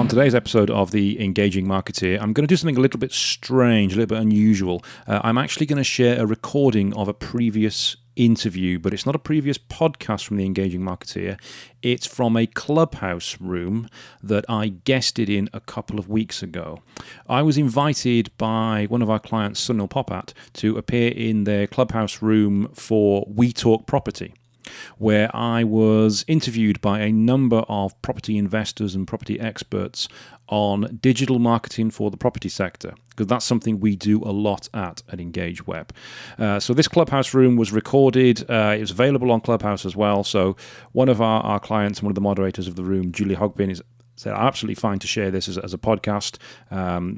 On today's episode of the Engaging Marketeer, I'm going to do something a little bit strange, a little bit unusual. I'm actually going to share a recording of a previous interview, but it's not a previous podcast from the Engaging Marketeer. It's from a Clubhouse room that I guested in a couple of weeks ago. I was invited by one of our clients, Sunil Popat, to appear in their Clubhouse room for We Talk Property, where I was interviewed by a number of property investors and property experts on digital marketing for the property sector, because that's something we do a lot at Engage Web. So this Clubhouse room was recorded. It was available on Clubhouse as well. So one of our clients and one of the moderators of the room, Julie Hogbin, said absolutely fine to share this as a podcast.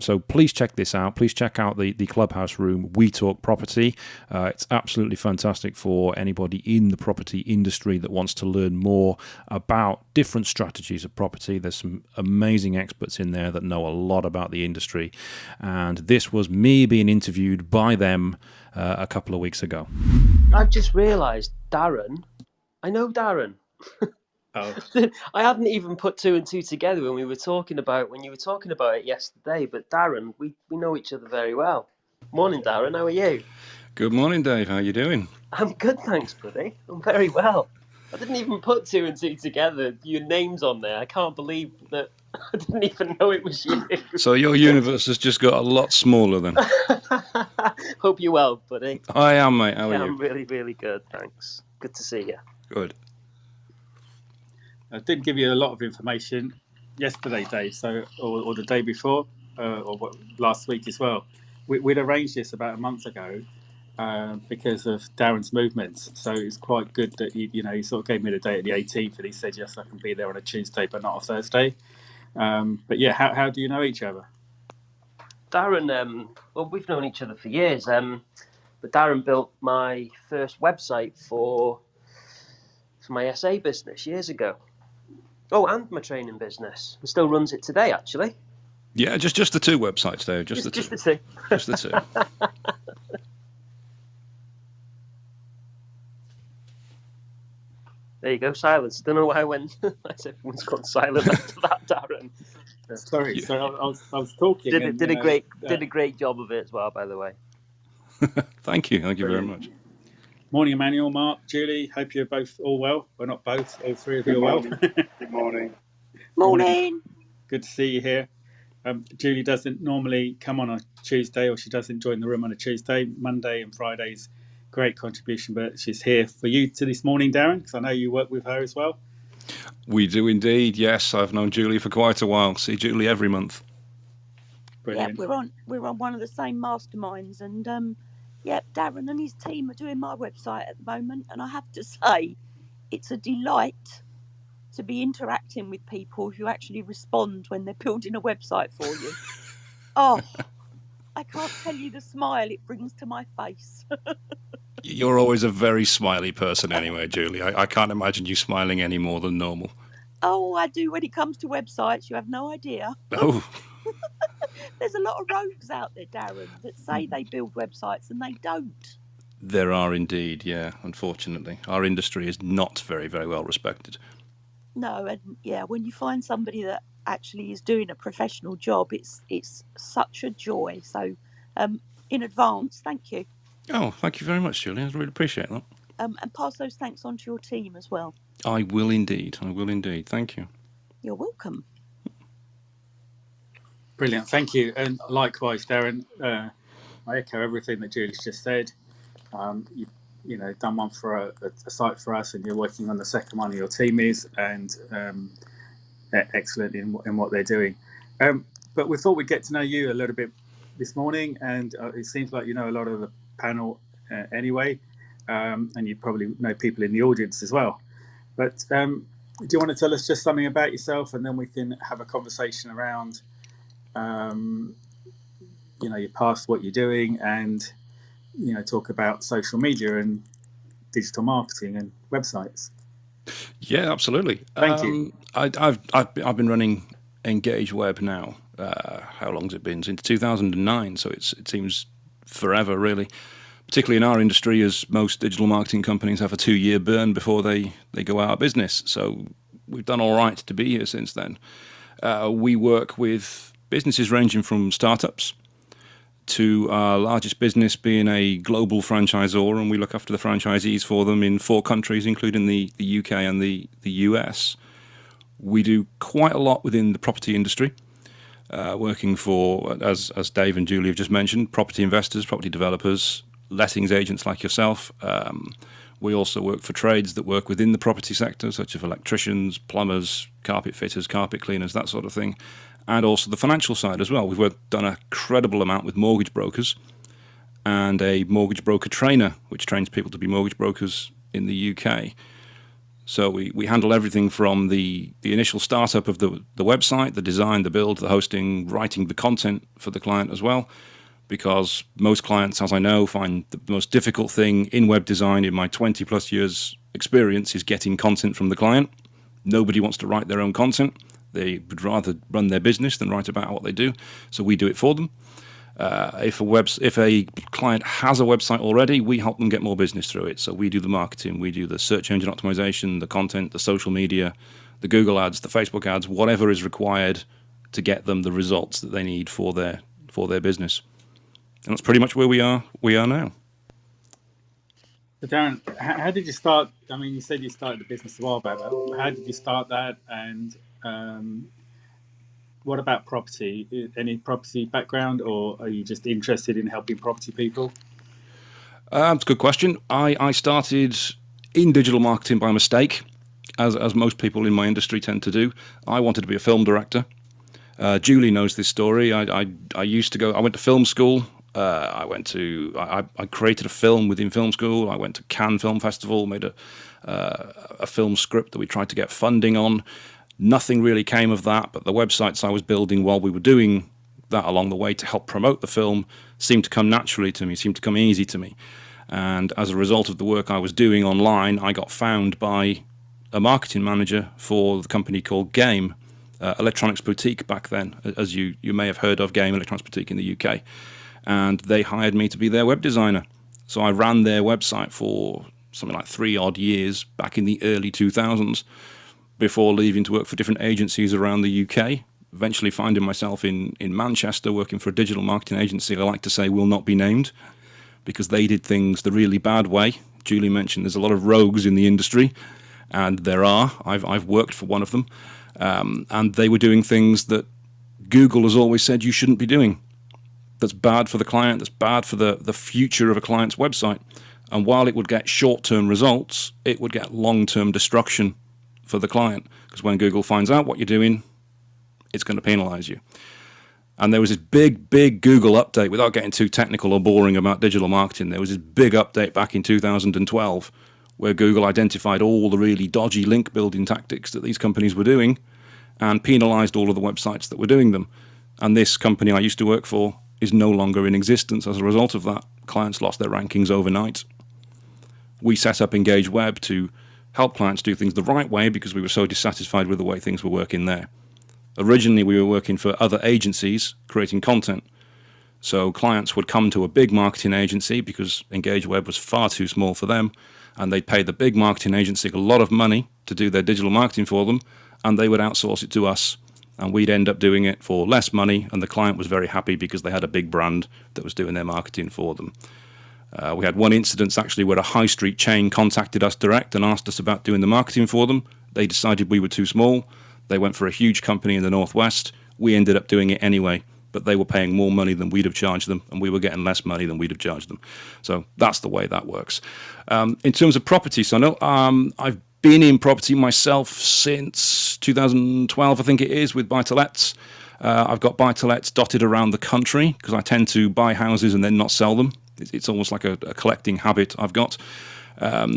So please check this out. Please check out the Clubhouse room, We Talk Property. It's absolutely fantastic for anybody in the property industry that wants to learn more about different strategies of property. There's some amazing experts in there that know a lot about the industry. And this was me being interviewed by them a couple of weeks ago. I've just realised, Darren, I know Darren. Oh. I hadn't even put two and two together when you were talking about it yesterday. But Darren, we know each other very well. Morning, Darren. How are you? Good morning, Dave. How are you doing? I'm good, thanks, buddy. I'm very well. I didn't even put two and two together. Your name's on there. I can't believe that. I didn't even know it was you. So your universe has just got a lot smaller then. Hope you're well, buddy. I am, mate. How are you? I'm really, really good, thanks. Good to see you. Good. I did give you a lot of information yesterday, Dave, or the day before, last week as well. We'd arranged this about a month ago because of Darren's movements. So it's quite good that he sort of gave me the date of the 18th, and he said, yes, I can be there on a Tuesday, but not a Thursday. But yeah, how do you know each other? Darren, well, we've known each other for years, but Darren built my first website for my SA business years ago. Oh, and my training business. He still runs it today, actually. Yeah, just the two websites, Dave. Just the two. Just the two. There you go, silence. Don't know why I went. Everyone's gone silent after that, Darren. Sorry, I was talking. Did a great job of it as well, by the way. Thank you very much. Morning, Emmanuel, Mark, Julie. Hope you're both all well. Well, not both. All three of you are well. Good morning. Morning. Good to see you here. Julie doesn't normally come on a Tuesday, or she doesn't join the room on a Tuesday. Monday and Fridays, great contribution, but she's here for you this morning, Darren, because I know you work with her as well. We do indeed, yes. I've known Julie for quite a while. See Julie every month. Brilliant. Yeah, we're on one of the same masterminds, and Darren and his team are doing my website at the moment, and I have to say, it's a delight to be interacting with people who actually respond when they're building a website for you. Oh, I can't tell you the smile it brings to my face. You're always a very smiley person anyway, Julie. I can't imagine you smiling any more than normal. Oh, I do when it comes to websites. You have no idea. Oh. There's a lot of rogues out there, Darren, that say they build websites and they don't. There are indeed, yeah, unfortunately. Our industry is not very, very well respected. No, and yeah, when you find somebody that actually is doing a professional job, it's such a joy. So in advance, thank you. Oh, thank you very much, Julie. I really appreciate that. And pass those thanks on to your team as well. I will indeed. Thank you. You're welcome. Brilliant, thank you. And likewise, Darren, I echo everything that Julie's just said. You've done one for a site for us, and you're working on the second one, your team is, and they're excellent in what they're doing. But we thought we'd get to know you a little bit this morning, and it seems like you know a lot of the panel anyway, and you probably know people in the audience as well. But do you want to tell us just something about yourself, and then we can have a conversation around your past, what you're doing, and talk about social media and digital marketing and websites. Yeah, absolutely. Thank you. I've been running Engage Web now. How long's it been? Since 2009. So it seems forever, really. Particularly in our industry, as most digital marketing companies have a 2-year burn before they go out of business. So we've done all right to be here since then. We work with businesses ranging from startups to our largest business being a global franchisor, and we look after the franchisees for them in 4 countries, including the UK and the US. We do quite a lot within the property industry, working for, as Dave and Julie have just mentioned, property investors, property developers, lettings agents like yourself. We also work for trades that work within the property sector, such as electricians, plumbers, carpet fitters, carpet cleaners, that sort of thing. And also the financial side as well. We've done a credible amount with mortgage brokers and a mortgage broker trainer, which trains people to be mortgage brokers in the UK. So we handle everything from the initial startup of the website, the design, the build, the hosting, writing the content for the client as well. Because most clients, as I know, find the most difficult thing in web design in my 20 plus years experience is getting content from the client. Nobody wants to write their own content. They would rather run their business than write about what they do. So we do it for them. If a client has a website already, we help them get more business through it. So we do the marketing, we do the search engine optimization, the content, the social media, the Google ads, the Facebook ads, whatever is required to get them the results that they need for their business. And that's pretty much where we are now. So Darren, how did you start? I mean, you said you started the business a while back. But how did you start that? And what about property? Any property background, or are you just interested in helping property people? It's a good question. I started in digital marketing by mistake, as most people in my industry tend to do. I wanted to be a film director. Julie knows this story. I used to go. I went to film school. I created a film within film school. I went to Cannes Film Festival, made a film script that we tried to get funding on. Nothing really came of that, but the websites I was building while we were doing that along the way to help promote the film seemed to come naturally to me, seemed to come easy to me. And as a result of the work I was doing online, I got found by a marketing manager for the company called Game, Electronics Boutique back then, as you may have heard of Game, Electronics Boutique in the UK. And they hired me to be their web designer. So I ran their website for something like 3 odd years back in the early 2000s before leaving to work for different agencies around the UK, eventually finding myself in Manchester working for a digital marketing agency I like to say will not be named because they did things the really bad way. Julie mentioned there's a lot of rogues in the industry, and there are. I've worked for one of them, and they were doing things that Google has always said you shouldn't be doing. That's bad for the client, that's bad for the future of a client's website. And while it would get short-term results, it would get long-term destruction for the client. Because when Google finds out what you're doing, it's going to penalize you. And there was this big Google update, without getting too technical or boring about digital marketing, there was this big update back in 2012 where Google identified all the really dodgy link building tactics that these companies were doing and penalized all of the websites that were doing them. And this company I used to work for is no longer in existence as a result of that. Clients lost their rankings overnight. We set up Engage Web to help clients do things the right way because we were so dissatisfied with the way things were working there. Originally, we were working for other agencies creating content. So clients would come to a big marketing agency because Engage Web was far too small for them, and they'd pay the big marketing agency a lot of money to do their digital marketing for them, and they would outsource it to us. And we'd end up doing it for less money, and the client was very happy because they had a big brand that was doing their marketing for them. We had one incident actually where a high street chain contacted us direct and asked us about doing the marketing for them. They decided we were too small. They went for a huge company in the Northwest. We ended up doing it anyway, but they were paying more money than we'd have charged them, and we were getting less money than we'd have charged them. So that's the way that works. In terms of property, so no, I've been in property myself since 2012, I think it is, with buy-to-lets. I've got buy-to-lets dotted around the country because I tend to buy houses and then not sell them. It's almost like a collecting habit I've got,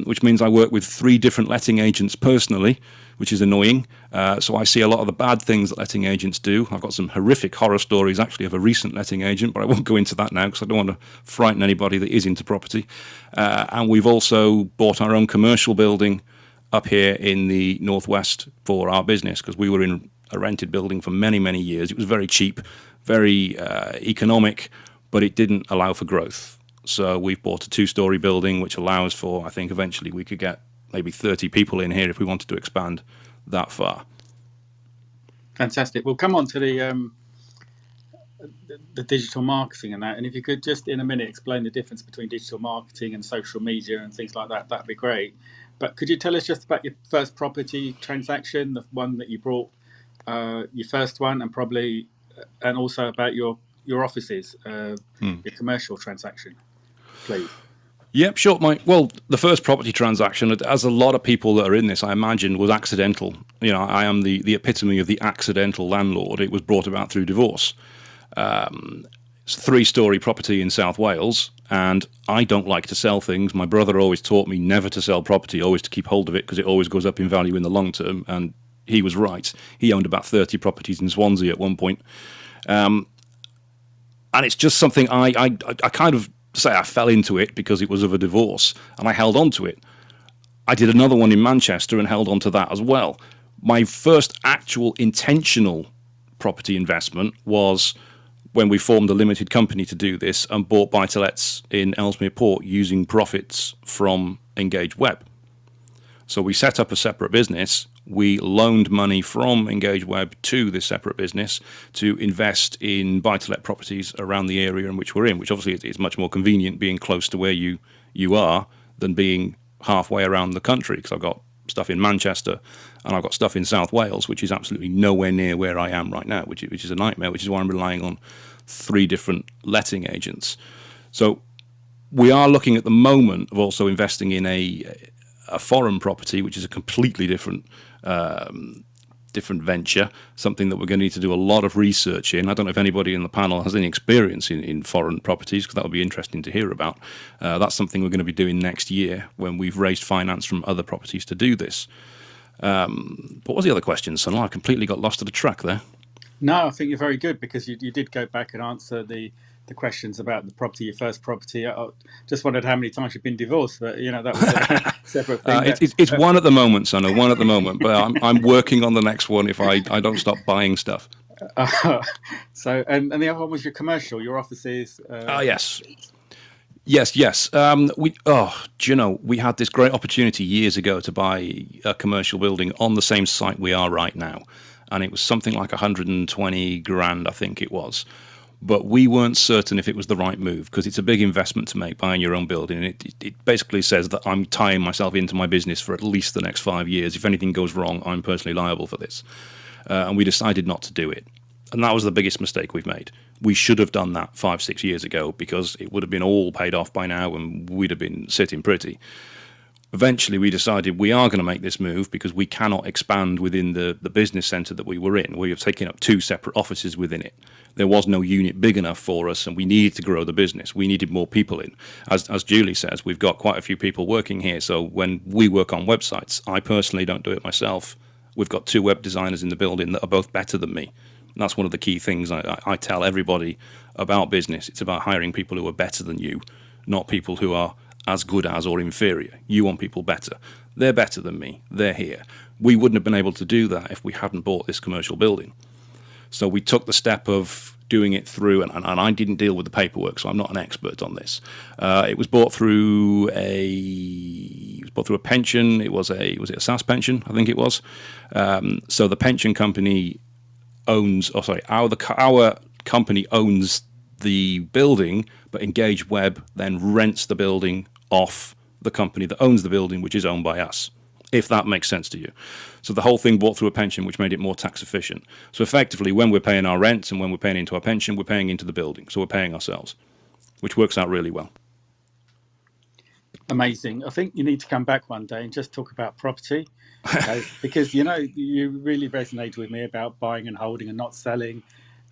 which means I work with 3 different letting agents personally, which is annoying. So I see a lot of the bad things that letting agents do. I've got some horrific horror stories actually of a recent letting agent, but I won't go into that now because I don't want to frighten anybody that is into property. And we've also bought our own commercial building up here in the Northwest for our business because we were in a rented building for many, many years. It was very cheap, very economic, but it didn't allow for growth. So we've bought a 2-story building, which allows for, I think eventually we could get maybe 30 people in here if we wanted to expand that far. Fantastic. We'll come on to the digital marketing and that. And if you could just in a minute explain the difference between digital marketing and social media and things like that, that'd be great. But could you tell us just about your first property transaction, the one that you brought, your first one, and probably, and also about your offices, your commercial transaction, please? Yep, sure, Mike. Well, the first property transaction, as a lot of people that are in this, I imagine, was accidental. You know, I am the epitome of the accidental landlord. It was brought about through divorce. It's a 3-story property in South Wales, and I don't like to sell things. My brother always taught me never to sell property, always to keep hold of it because it always goes up in value in the long term, and he was right. He owned about 30 properties in Swansea at one point. And it's just something I kind of say I fell into it because it was of a divorce, and I held on to it. I did another one in Manchester and held on to that as well. My first actual intentional property investment was when we formed a limited company to do this and bought buy-to-lets in Ellesmere Port using profits from Engage Web. So we set up a separate business. We loaned money from Engage Web to this separate business to invest in buy-to-let properties around the area in which we're in, which obviously is much more convenient being close to where you are than being halfway around the country, because I've got stuff in Manchester and I've got stuff in South Wales, which is absolutely nowhere near where I am right now, which is a nightmare, which is why I'm relying on 3 different letting agents. So we are looking at the moment of also investing in a foreign property, which is a completely different venture, something that we're going to need to do a lot of research in. I don't know if anybody in the panel has any experience in foreign properties, because that would be interesting to hear about. That's something we're going to be doing next year when we've raised finance from other properties to do this. What was the other question, son? I completely got lost to the track there. No, I think you're very good, because you did go back and answer the questions about the property, your first property. I just wondered how many times you've been divorced, but that was a separate thing. It's one at the moment, son, one at the moment, but I'm working on the next one if I don't stop buying stuff. So, and the other one was your commercial, your offices. Yes. We had this great opportunity years ago to buy a commercial building on the same site we are right now, and it was something like 120 grand, I think it was. But we weren't certain if it was the right move, because it's a big investment to make, buying your own building. And it basically says that I'm tying myself into my business for at least the next 5 years. If anything goes wrong, I'm personally liable for this. And we decided not to do it. And that was the biggest mistake we've made. We should have done that 5-6 years ago, because it would have been all paid off by now and we'd have been sitting pretty. Eventually, we decided we are going to make this move because we cannot expand within the business centre that we were in. We have taken up 2 separate offices within it. There was no unit big enough for us, and we needed to grow the business. We needed more people in. As Julie says, we've got quite a few people working here. So when we work on websites, I personally don't do it myself. We've got 2 web designers in the building that are both better than me. And that's one of the key things I tell everybody about business. It's about hiring people who are better than you, not people who are as good as or inferior. You want people better. They're better than me. They're here. We wouldn't have been able to do that if we hadn't bought this commercial building. So we took the step of doing it through, and I didn't deal with the paperwork, so I'm not an expert on this. It was bought through a pension. Was it a SAS pension? I think it was. So the pension company our company owns the building, but Engage Web then rents the building off the company that owns the building, which is owned by us, if that makes sense to you. So the whole thing bought through a pension, which made it more tax efficient. So effectively, when we're paying our rent and when we're paying into our pension, we're paying into the building. So we're paying ourselves, which works out really well. Amazing. I think you need to come back one day and just talk about property, because you really resonate with me about buying and holding and not selling,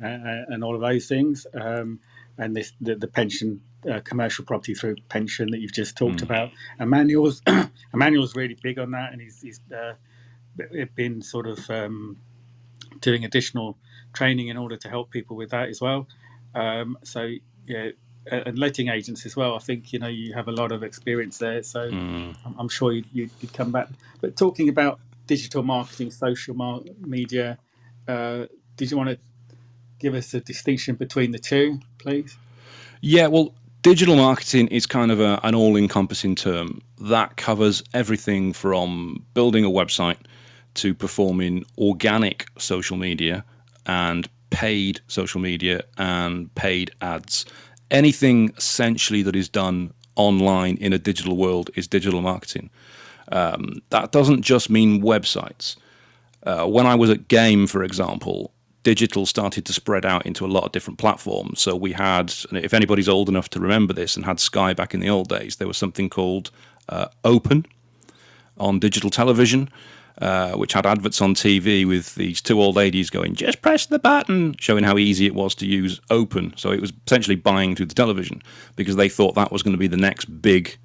and all of those things. And the pension, commercial property through pension that you've just talked about. Emmanuel's really big on that, and he's been sort of doing additional training in order to help people with that as well. So yeah. And letting agents as well. I think you have a lot of experience there, so I'm sure you'd come back. But talking about digital marketing, social media, did you want to give us a distinction between the two, please? Yeah, well, digital marketing is kind of an all-encompassing term that covers everything from building a website to performing organic social media and paid social media and paid ads. Anything essentially that is done online in a digital world is digital marketing. That doesn't just mean websites. When I was at Game, for example, digital started to spread out into a lot of different platforms. So we had, if anybody's old enough to remember this and had Sky back in the old days, there was something called Open on digital television, which had adverts on TV with these two old ladies going, just press the button, showing how easy it was to use Open. So it was essentially buying through the television because they thought that was going to be the next big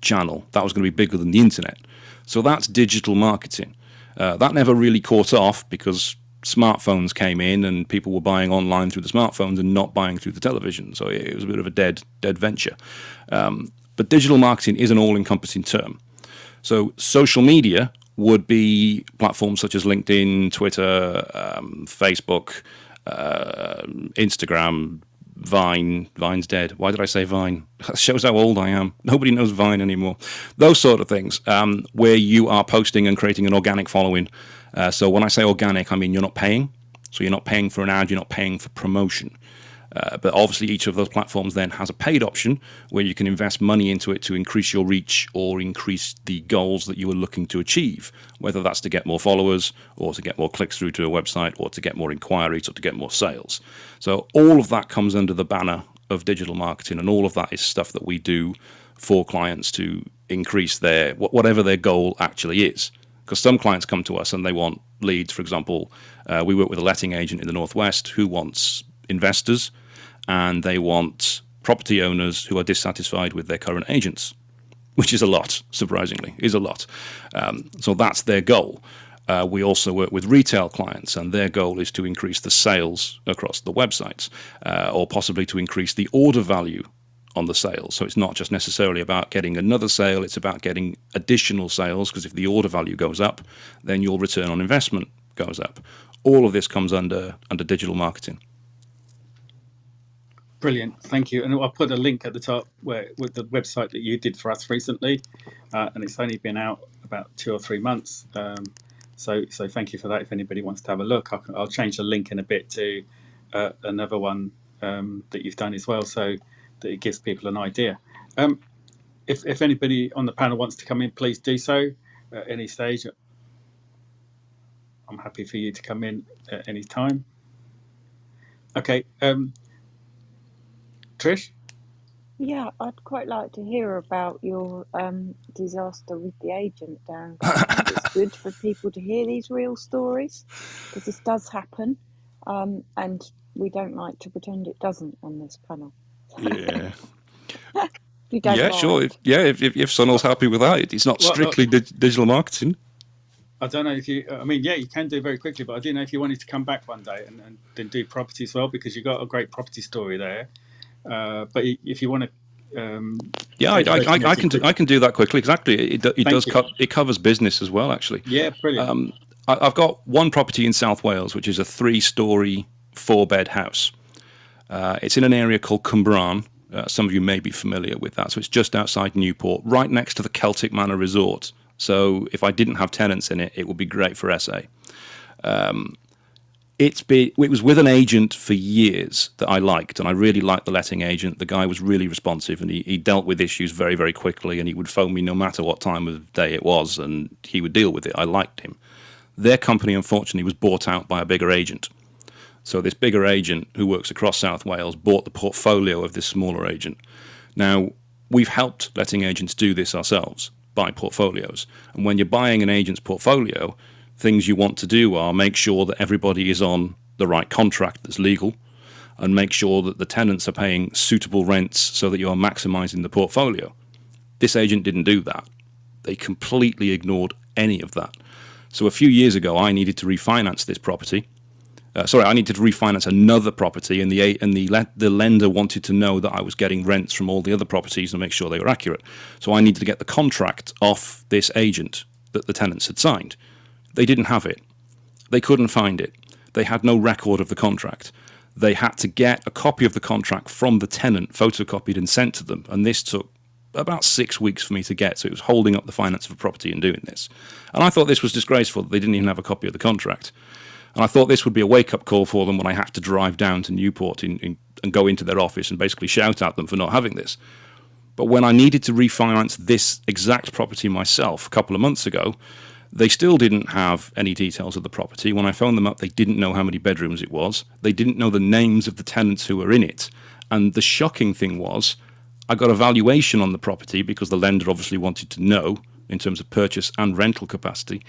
channel. That was going to be bigger than the internet. So that's digital marketing. That never really caught off because smartphones came in and people were buying online through the smartphones and not buying through the television. So it was a bit of a dead venture. But digital marketing is an all-encompassing term. So social media would be platforms such as LinkedIn, Twitter, Facebook, Instagram, Vine. Vine's dead. Why did I say Vine? That shows how old I am. Nobody knows Vine anymore. Those sort of things, where you are posting and creating an organic following. So when I say organic, I mean you're not paying. So you're not paying for an ad, you're not paying for promotion. But obviously each of those platforms then has a paid option where you can invest money into it to increase your reach or increase the goals that you are looking to achieve, whether that's to get more followers or to get more clicks through to a website or to get more inquiries or to get more sales. So all of that comes under the banner of digital marketing, and all of that is stuff that we do for clients to increase their whatever their goal actually is. Because some clients come to us and they want leads. For example, we work with a letting agent in the Northwest who wants investors, and they want property owners who are dissatisfied with their current agents, which is a lot, surprisingly, is a lot. So that's their goal. We also work with retail clients, and their goal is to increase the sales across the websites, or possibly to increase the order value on the sales. So it's not just necessarily about getting another sale, it's about getting additional sales, because if the order value goes up, then your return on investment goes up. All of this comes under digital marketing. Brilliant, thank you. And I'll put a link at the top with the website that you did for us recently, and it's only been out about 2 or 3 months. So thank you for that. If anybody wants to have a look, I'll change the link in a bit to another one that you've done as well, so that it gives people an idea. If anybody on the panel wants to come in, please do so at any stage. I'm happy for you to come in at any time. Okay. Trish? Yeah, I'd quite like to hear about your disaster with the agent, Darren. I think it's good for people to hear these real stories, because this does happen, and we don't like to pretend it doesn't on this panel. Yeah. You don't Yeah, mind. sure. If Sonal's happy with that, it's not strictly digital marketing. I don't know if you, I mean, yeah, you can do very quickly, but I didn't know if you wanted to come back one day and then do property as well, because you've got a great property story there. But if you want to, yeah, I can do that quickly. Exactly, it covers business as well, actually. Yeah, brilliant. I've got one property in South Wales, which is a 3-story, 4-bed house. It's in an area called Cwmbran. Some of you may be familiar with that. So it's just outside Newport, right next to the Celtic Manor Resort. So if I didn't have tenants in it, it would be great for SA. It was with an agent for years that I liked, and I really liked the letting agent. The guy was really responsive, and he dealt with issues very, very quickly, and he would phone me no matter what time of day it was, and he would deal with it. I liked him. Their company, unfortunately, was bought out by a bigger agent. So this bigger agent who works across South Wales bought the portfolio of this smaller agent. Now, we've helped letting agents do this ourselves, buy portfolios. And when you're buying an agent's portfolio, things you want to do are make sure that everybody is on the right contract that's legal, and make sure that the tenants are paying suitable rents so that you are maximizing the portfolio. This agent didn't do that. They completely ignored any of that. So a few years ago, I needed to refinance this property. I needed to refinance another property, and the lender wanted to know that I was getting rents from all the other properties and make sure they were accurate. So I needed to get the contract off this agent that the tenants had signed. They didn't have it. They couldn't find it. They had no record of the contract. They had to get a copy of the contract from the tenant, photocopied and sent to them. And this took about 6 weeks for me to get. So it was holding up the finance of a property and doing this. And I thought this was disgraceful. They didn't even have a copy of the contract. And I thought this would be a wake-up call for them when I had to drive down to Newport and go into their office and basically shout at them for not having this. But when I needed to refinance this exact property myself a couple of months ago, they still didn't have any details of the property. When I phoned them up, they didn't know how many bedrooms it was. They didn't know the names of the tenants who were in it. And the shocking thing was, I got a valuation on the property because the lender obviously wanted to know in terms of purchase and rental capacity.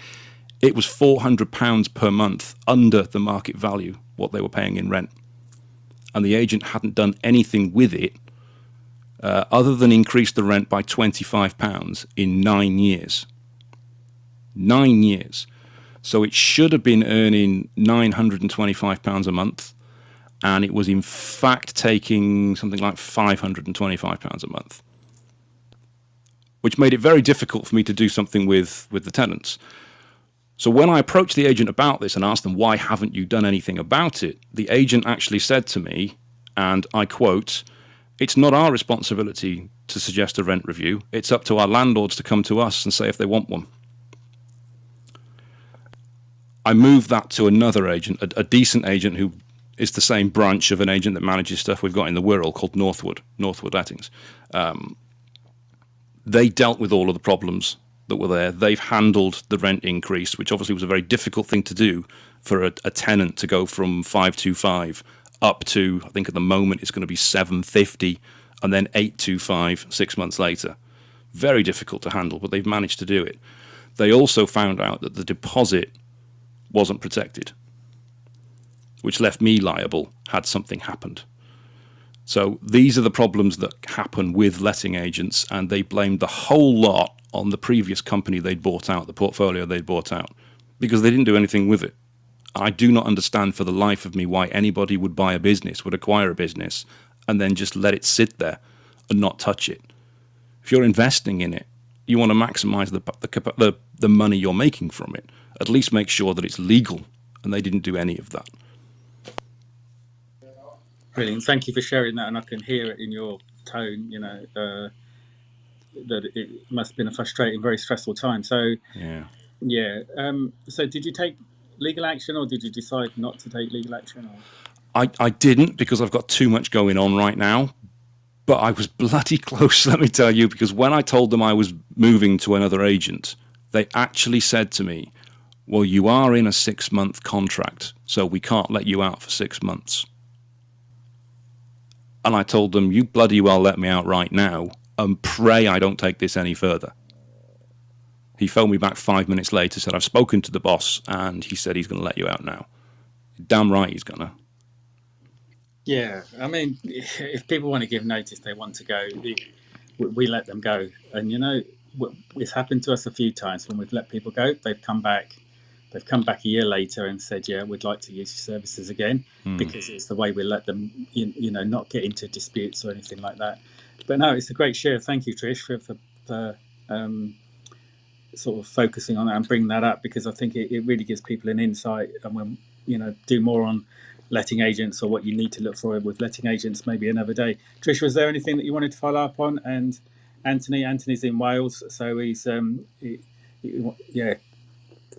It was £400 per month under the market value, what they were paying in rent. And the agent hadn't done anything with it other than increase the rent by £25 in 9 years. 9 years. So it should have been earning £925 a month, and it was in fact taking something like £525 a month, which made it very difficult for me to do something with the tenants. So when I approached the agent about this and asked them, why haven't you done anything about it? The agent actually said to me, and I quote, "It's not our responsibility to suggest a rent review. It's up to our landlords to come to us and say if they want one." I moved that to another agent, a decent agent who is the same branch of an agent that manages stuff we've got in the Wirral called Northwood Lettings. They dealt with all of the problems that were there. They've handled the rent increase, which obviously was a very difficult thing to do for a tenant to go from 525 up to, I think at the moment it's going to be 750 and then 825 6 months later. Very difficult to handle, but they've managed to do it. They also found out that the deposit wasn't protected, which left me liable had something happened. So these are the problems that happen with letting agents, and they blamed the whole lot on the previous company they'd bought out, the portfolio they'd bought out, because they didn't do anything with it. I do not understand for the life of me why anybody would buy a business, would acquire a business, and then just let it sit there and not touch it. If you're investing in it, you want to maximize the money you're making from it. At least make sure that it's legal, and they didn't do any of that. Brilliant. Thank you for sharing that, and I can hear it in your tone, that it must have been a frustrating, very stressful time. So, yeah. So did you take legal action, or did you decide not to take legal action? Or? I didn't, because I've got too much going on right now. But I was bloody close, let me tell you, because when I told them I was moving to another agent, they actually said to me, "Well, you are in a 6-month contract, so we can't let you out for 6 months." And I told them, "You bloody well let me out right now and pray I don't take this any further." He phoned me back 5 minutes later, said, "I've spoken to the boss and he said he's going to let you out now." Damn right he's going to. Yeah, I mean, if people want to give notice, they want to go, we let them go. And, it's happened to us a few times when we've let people go. They've come back a year later and said, "Yeah, we'd like to use your services again," because it's the way we let them, not get into disputes or anything like that. But no, it's a great share. Thank you, Trish, for sort of focusing on that and bringing that up, because I think it really gives people an insight, and when do more on letting agents, or what you need to look for with letting agents, maybe another day. Trish, was there anything that you wanted to follow up on? And Anthony's in Wales, so he's yeah.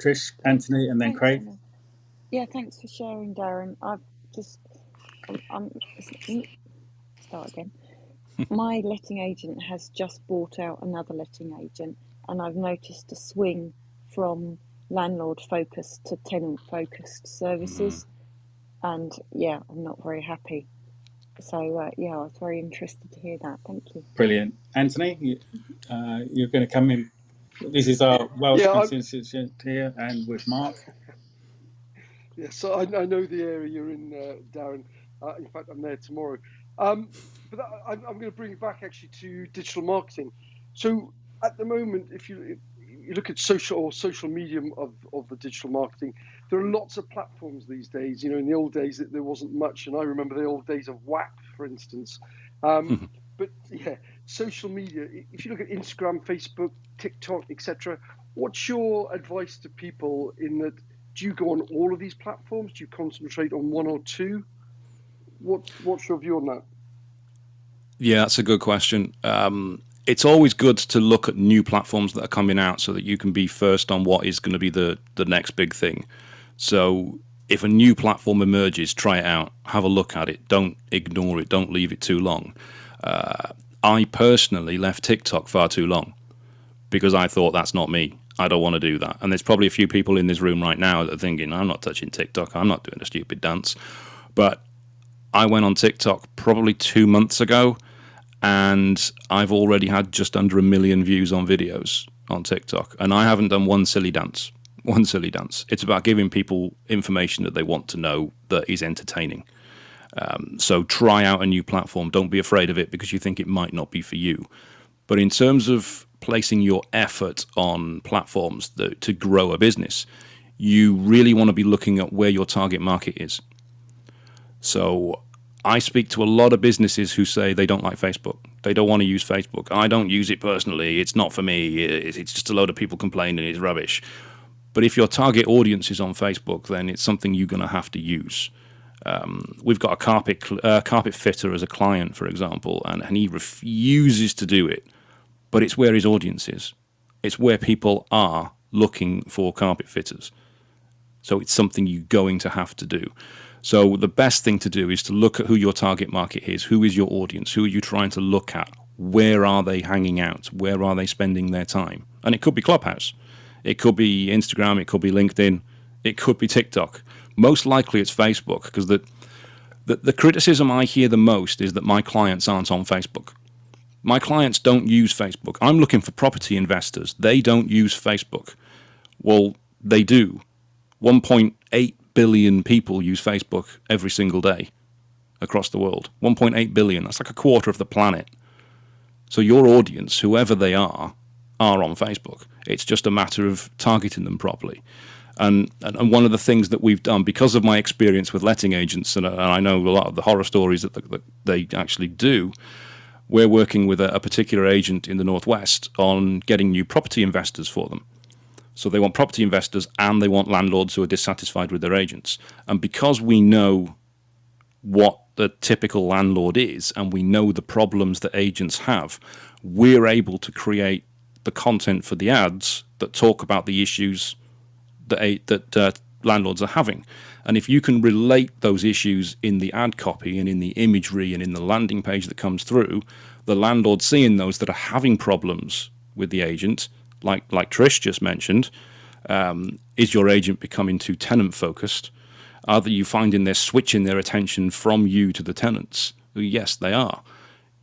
Trish, Anthony, and then Thanks, Craig. Anna. Yeah, thanks for sharing, Darren. I've just start again. My letting agent has just bought out another letting agent, and I've noticed a swing from landlord focused to tenant focused services. And yeah, I'm not very happy. So yeah, I was very interested to hear that. Thank you. Brilliant. Anthony, you're going to come in. This is our Welsh constituent here, and with Mark. Yeah, so I know the area you're in, Darren. In fact, I'm there tomorrow. But I'm going to bring you back actually to digital marketing. So at the moment, if you look at social medium of the digital marketing, there are lots of platforms these days. In the old days there wasn't much, and I remember the old days of WAP, for instance. But yeah, social media. If you look at Instagram, Facebook, TikTok, etc., what's your advice to people in that? Do you go on all of these platforms? Do you concentrate on one or two? What's your view on that? Yeah, that's a good question. it's always good to look at new platforms that are coming out so that you can be first on what is going to be the next big thing. So if a new platform emerges, try it out, have a look at it, don't ignore it, don't leave it too long. I personally left TikTok far too long because I thought that's not me. I don't want to do that. And there's probably a few people in this room right now that are thinking, I'm not touching TikTok, I'm not doing a stupid dance. But I went on TikTok probably 2 months ago, and I've already had just under 1 million views on videos on TikTok, and I haven't done one silly dance. One silly dance. It's about giving people information that they want to know that is entertaining. So try out a new platform. Don't be afraid of it because you think it might not be for you. But in terms of placing your effort on platforms to grow a business, you really want to be looking at where your target market is. So I speak to a lot of businesses who say they don't like Facebook. They don't want to use Facebook. I don't use it personally. It's not for me. It's just a load of people complaining. It's rubbish. But if your target audience is on Facebook, then it's something you're going to have to use. We've got a carpet fitter as a client, for example, and he refuses to do it. But it's where his audience is. It's where people are looking for carpet fitters. So it's something you're going to have to do. So the best thing to do is to look at who your target market is. Who is your audience? Who are you trying to look at? Where are they hanging out? Where are they spending their time? And it could be Clubhouse. It could be Instagram. It could be LinkedIn. It could be TikTok. Most likely it's Facebook, because the criticism I hear the most is that my clients aren't on Facebook. My clients don't use Facebook. I'm looking for property investors. They don't use Facebook. Well, they do. 1.8 billion people use Facebook every single day across the world. 1.8 billion. That's like a quarter of the planet. So your audience, whoever they are on Facebook. It's just a matter of targeting them properly. And one of the things that we've done, because of my experience with letting agents, and I know a lot of the horror stories that they actually do, we're working with a particular agent in the Northwest on getting new property investors for them. So they want property investors and they want landlords who are dissatisfied with their agents. And because we know what the typical landlord is and we know the problems that agents have, we're able to create the content for the ads that talk about the issues that landlords are having. And if you can relate those issues in the ad copy and in the imagery and in the landing page that comes through, the landlord seeing those that are having problems with the agent, like Trish just mentioned, is your agent becoming too tenant focused? Are you finding they're switching their attention from you to the tenants? Yes, they are.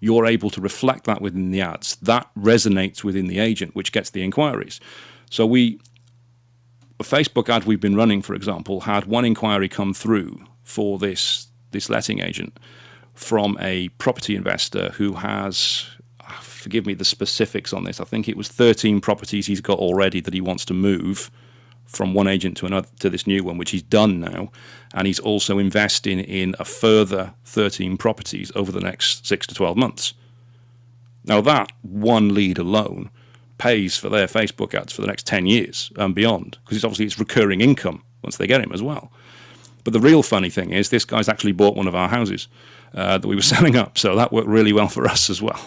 You're able to reflect that within the ads. That resonates within the agent, which gets the inquiries. So a Facebook ad we've been running, for example, had one inquiry come through for this letting agent from a property investor who has, forgive me the specifics on this, I think it was 13 properties he's got already that he wants to move from one agent to another, to this new one, which he's done now. And he's also investing in a further 13 properties over the next 6 to 12 months. Now that one lead alone pays for their Facebook ads for the next 10 years and beyond, because it's recurring income once they get him as well. But the real funny thing is this guy's actually bought one of our houses that we were selling up, so that worked really well for us as well.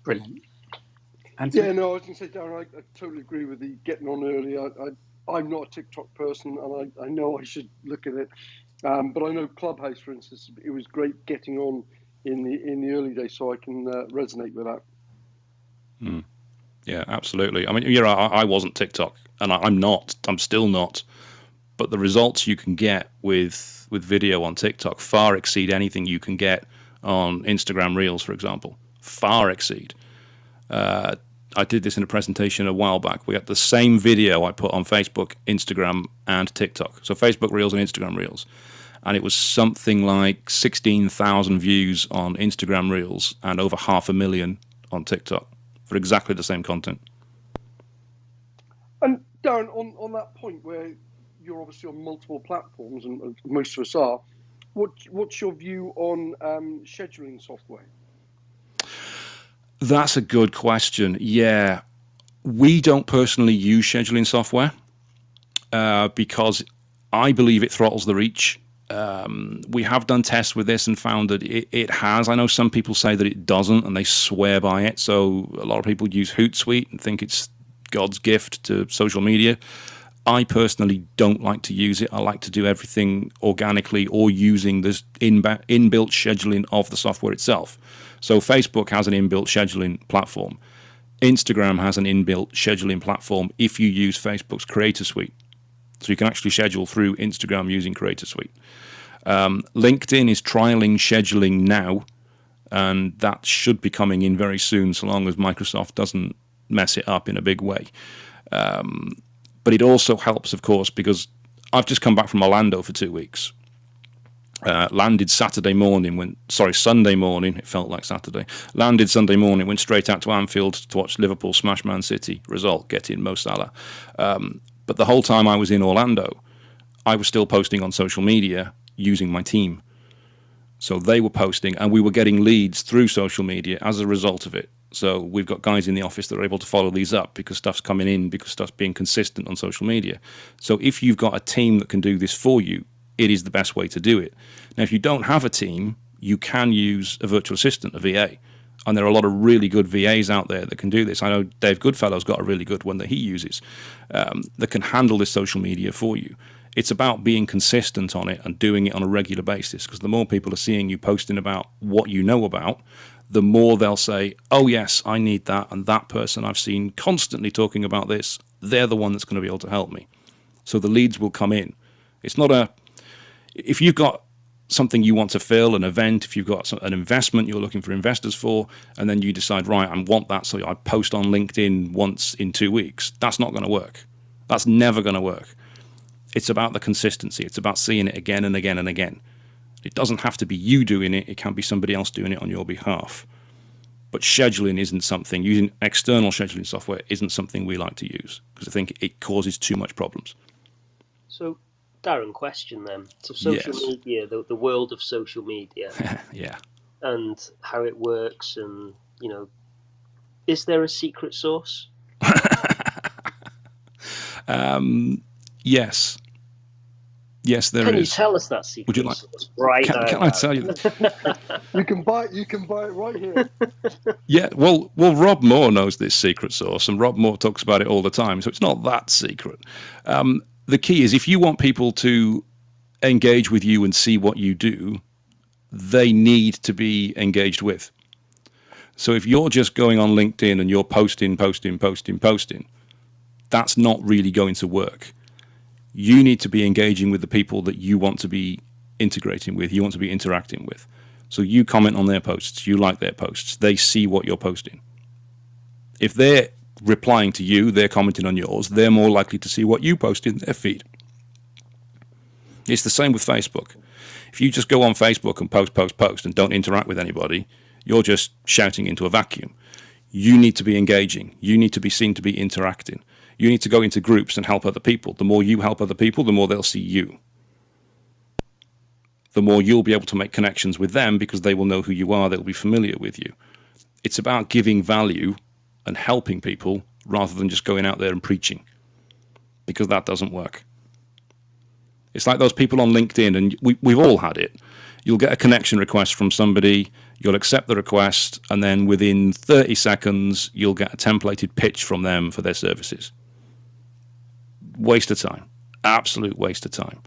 Brilliant. Yeah, no, I was going to say, Darren, I totally agree with the getting on early. I'm not a TikTok person, and I know I should look at it. But I know Clubhouse, for instance, it was great getting on in the early days, so I can resonate with that. Yeah, absolutely. I mean, I wasn't TikTok, and I'm still not. But the results you can get with video on TikTok far exceed anything you can get on Instagram Reels, for example. Far exceed. I did this in a presentation a while back. We got the same video I put on Facebook, Instagram, and TikTok. So Facebook Reels and Instagram Reels. And it was something like 16,000 views on Instagram Reels and over 500,000 on TikTok for exactly the same content. And Darren, on that point where you're obviously on multiple platforms, and most of us are, what's your view on scheduling software? That's a good question. Yeah, we don't personally use scheduling software because I believe it throttles the reach We have done tests with this and found that it has. I know some people say that it doesn't, and they swear by it. So a lot of people use Hootsuite and think it's God's gift to social media. I personally don't like to use it. I like to do everything organically or using this inbuilt scheduling of the software itself. So Facebook has an inbuilt scheduling platform. Instagram has an inbuilt scheduling platform if you use Facebook's Creator Suite. So you can actually schedule through Instagram using Creator Suite. LinkedIn is trialing scheduling now, and that should be coming in very soon, so long as Microsoft doesn't mess it up in a big way. But it also helps, of course, because I've just come back from Orlando for 2 weeks. Landed Sunday morning, it felt like Saturday. Landed Sunday morning, went straight out to Anfield to watch Liverpool smash Man City. Result, get in Mo Salah. But the whole time I was in Orlando, I was still posting on social media using my team. So they were posting, and we were getting leads through social media as a result of it. So we've got guys in the office that are able to follow these up because stuff's coming in, because stuff's being consistent on social media. So if you've got a team that can do this for you, it is the best way to do it. Now, if you don't have a team, you can use a virtual assistant, a VA. And there are a lot of really good VAs out there that can do this. I know Dave Goodfellow's got a really good one that he uses that can handle this social media for you. It's about being consistent on it and doing it on a regular basis, because the more people are seeing you posting about what you know about, the more they'll say, oh, yes, I need that. And that person I've seen constantly talking about this, they're the one that's going to be able to help me. So the leads will come in. It's not if you've got something you want to fill, an event, if you've got an investment you're looking for investors for, and then you decide, right, I want that, so I post on LinkedIn once in 2 weeks, that's not going to work. That's never going to work. It's about the consistency. It's about seeing it again and again and again. It doesn't have to be you doing it. It can be somebody else doing it on your behalf. But scheduling isn't something, using external scheduling software isn't something we like to use, because I think it causes too much problems. So, Darren, question then. So social Yes. media, the world of social media, Yeah. and how it works, and, is there a secret sauce? Yes. Yes, there is. Can you tell us that secret Would you like? sauce right now? Can I tell you? You can buy it right here. Yeah. Well, Rob Moore knows this secret sauce, and Rob Moore talks about it all the time, so it's not that secret. The key is, if you want people to engage with you and see what you do, they need to be engaged with. So if you're just going on LinkedIn and you're posting, that's not really going to work. You need to be engaging with the people that you want to be integrating with, you want to be interacting with. So you comment on their posts, you like their posts, they see what you're posting. If they're replying to you, they're commenting on yours, they're more likely to see what you post in their feed. It's the same with Facebook. If you just go on Facebook and post and don't interact with anybody, you're just shouting into a vacuum. You need to be engaging. You need to be seen to be interacting. You need to go into groups and help other people. The more you help other people, the more they'll see you. The more you'll be able to make connections with them, because they will know who you are, they'll be familiar with you. It's about giving value and helping people rather than just going out there and preaching, because that doesn't work. It's like those people on LinkedIn, and we've all had it. You'll get a connection request from somebody, you'll accept the request, and then within 30 seconds, you'll get a templated pitch from them for their services. Waste of time. Absolute waste of time.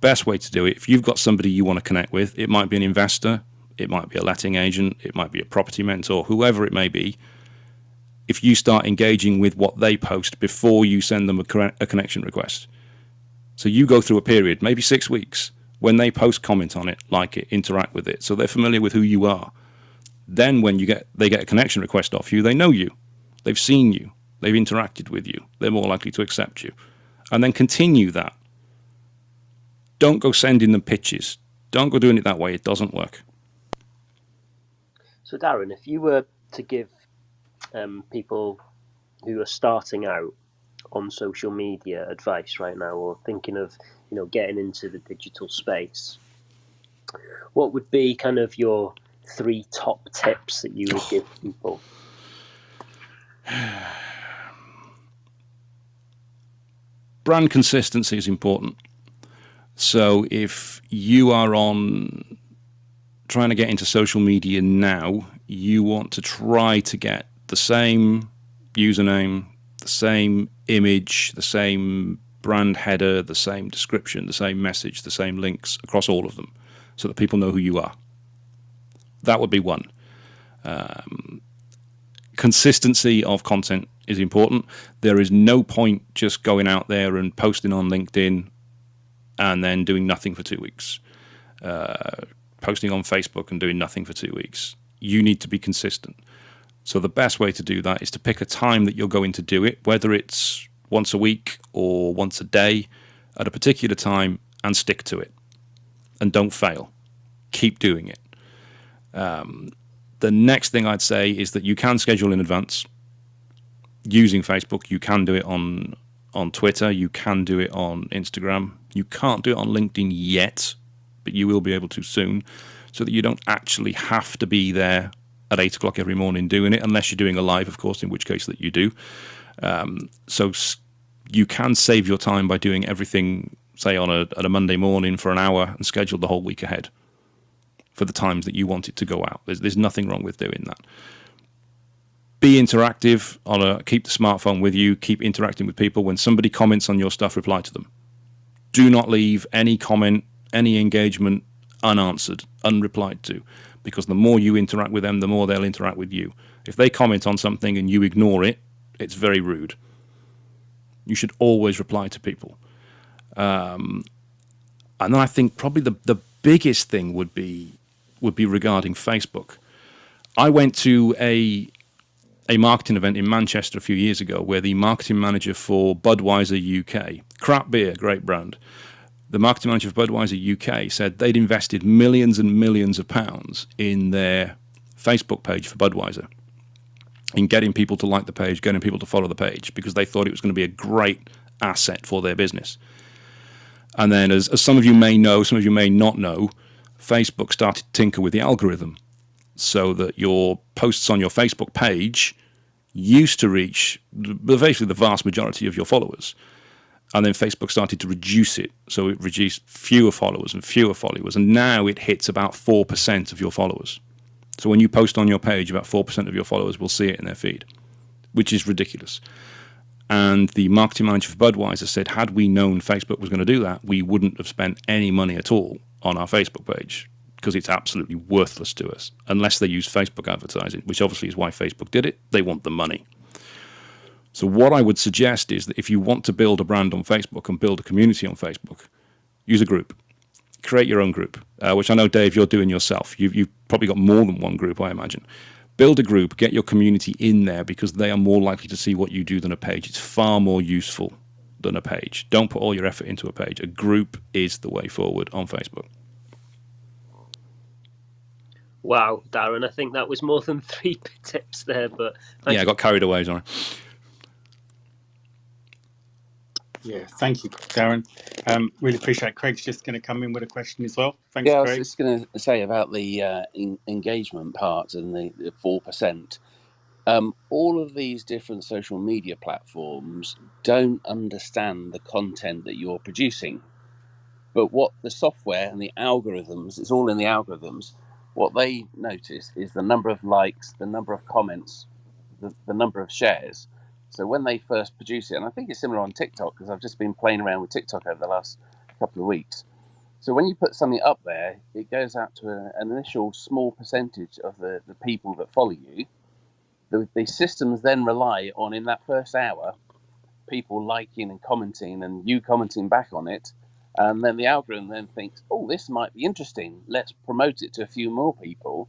Best way to do it, if you've got somebody you want to connect with, it might be an investor, it might be a letting agent, it might be a property mentor, whoever it may be. If you start engaging with what they post before you send them a connection request. So you go through a period, maybe 6 weeks, when they post, comment on it, like it, interact with it, so they're familiar with who you are. Then when they get a connection request off you, they know you, they've seen you, they've interacted with you, they're more likely to accept you. And then continue that. Don't go sending them pitches. Don't go doing it that way. It doesn't work. So, Darren, if you were to give people who are starting out on social media advice right now, or thinking of getting into the digital space, what would be kind of your 3 top tips that you would give people? Brand consistency is important. So if you are trying to get into social media now, you want to try to get the same username, the same image, the same brand header, the same description, the same message, the same links across all of them so that people know who you are. That would be one. Consistency of content is important. There is no point just going out there and posting on LinkedIn and then doing nothing for 2 weeks. Posting on Facebook and doing nothing for 2 weeks. You need to be consistent. So the best way to do that is to pick a time that you're going to do it, whether it's once a week or once a day at a particular time, and stick to it. And don't fail. Keep doing it. The next thing I'd say is that you can schedule in advance using Facebook. You can do it on Twitter. You can do it on Instagram. You can't do it on LinkedIn yet, but you will be able to soon, so that you don't actually have to be there at 8 o'clock every morning doing it, unless you're doing a live, of course, in which case that you do. So you can save your time by doing everything, say, at a Monday morning for an hour and schedule the whole week ahead for the times that you want it to go out. There's nothing wrong with doing that. Be interactive. Keep the smartphone with you. Keep interacting with people. When somebody comments on your stuff, reply to them. Do not leave any comment, any engagement unanswered, unreplied to, because the more you interact with them, the more they'll interact with you. If they comment on something and you ignore it, it's very rude. You should always reply to people. And then I think probably the biggest thing would be regarding Facebook. I went to a marketing event in Manchester a few years ago where the marketing manager for Budweiser UK, crap beer, great brand, the marketing manager for Budweiser UK said they'd invested millions and millions of pounds in their Facebook page for Budweiser, in getting people to like the page, getting people to follow the page, because they thought it was going to be a great asset for their business. And then, as some of you may know, some of you may not know, Facebook started to tinker with the algorithm so that your posts on your Facebook page used to reach basically the vast majority of your followers. And then Facebook started to reduce it. So it reduced fewer followers and fewer followers. And now it hits about 4% of your followers. So when you post on your page, about 4% of your followers will see it in their feed, which is ridiculous. And the marketing manager for Budweiser said, had we known Facebook was going to do that, we wouldn't have spent any money at all on our Facebook page, because it's absolutely worthless to us, unless they use Facebook advertising, which obviously is why Facebook did it. They want the money. So what I would suggest is that if you want to build a brand on Facebook and build a community on Facebook, use a group. Create your own group, which I know, Dave, you're doing yourself. You've probably got more than one group, I imagine. Build a group, get your community in there, because they are more likely to see what you do than a page. It's far more useful than a page. Don't put all your effort into a page. A group is the way forward on Facebook. Wow, Darren, I think that was more than 3 tips there, but I got carried away, sorry. Yeah, thank you, Darren. Really appreciate it. Craig's just going to come in with a question as well. Thanks, Yeah, I Craig. was just going to say about the engagement part and the 4%. All of these different social media platforms don't understand the content that you're producing. But what the software and the algorithms, it's all in the algorithms, what they notice is the number of likes, the number of comments, the number of shares. So when they first produce it, and I think it's similar on TikTok, because I've just been playing around with TikTok over the last couple of weeks. So when you put something up there, it goes out to an initial small percentage of the people that follow you. The systems then rely on, in that first hour, people liking and commenting and you commenting back on it. And then the algorithm then thinks, oh, this might be interesting. Let's promote it to a few more people.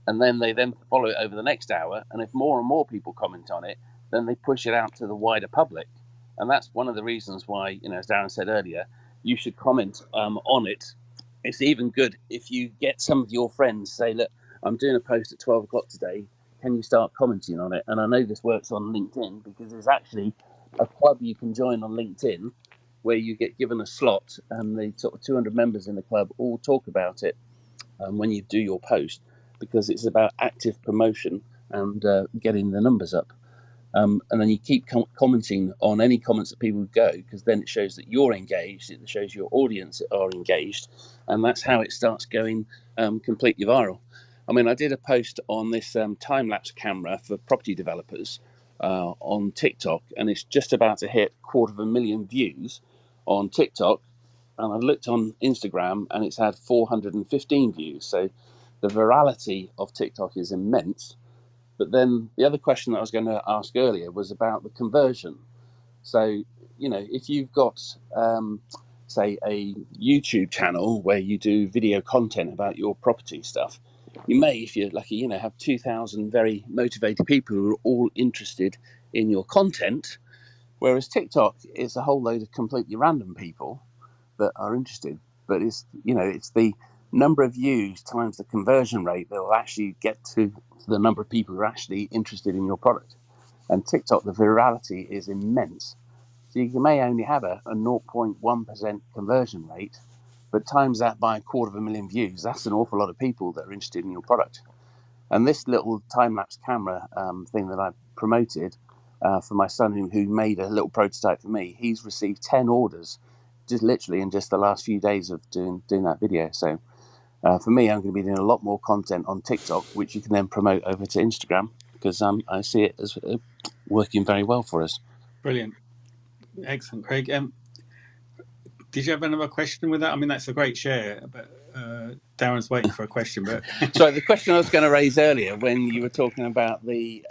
And then they then follow it over the next hour. And if more and more people comment on it, then they push it out to the wider public. And that's one of the reasons why, as Darren said earlier, you should comment on it. It's even good if you get some of your friends say, look, I'm doing a post at 12 o'clock today. Can you start commenting on it? And I know this works on LinkedIn, because there's actually a club you can join on LinkedIn where you get given a slot, and the sort of 200 members in the club all talk about it when you do your post, because it's about active promotion and getting the numbers up. And then you keep commenting on any comments that people go, because then it shows that you're engaged, it shows your audience are engaged, and that's how it starts going completely viral. I mean, I did a post on this time-lapse camera for property developers on TikTok, and it's just about to hit 250,000 views on TikTok. And I've looked on Instagram, and it's had 415 views. So the virality of TikTok is immense. But then the other question that I was going to ask earlier was about the conversion. So, if you've got, say, a YouTube channel where you do video content about your property stuff, you may, if you're lucky, have 2,000 very motivated people who are all interested in your content. Whereas TikTok is a whole load of completely random people that are interested. But it's the number of views times the conversion rate that will actually get to the number of people who are actually interested in your product. And TikTok, the virality is immense. So you may only have a 0.1% conversion rate, but times that by 250,000 views, that's an awful lot of people that are interested in your product. And this little time-lapse camera thing that I promoted for my son, who made a little prototype for me, he's received 10 orders just literally in just the last few days of doing that video. So for me, I'm going to be doing a lot more content on TikTok, which you can then promote over to Instagram, because I see it as working very well for us. Brilliant. Excellent, Craig. Did you have another question with that? I mean, that's a great share, but Darren's waiting for a question. But so the question I was going to raise earlier, when you were talking about the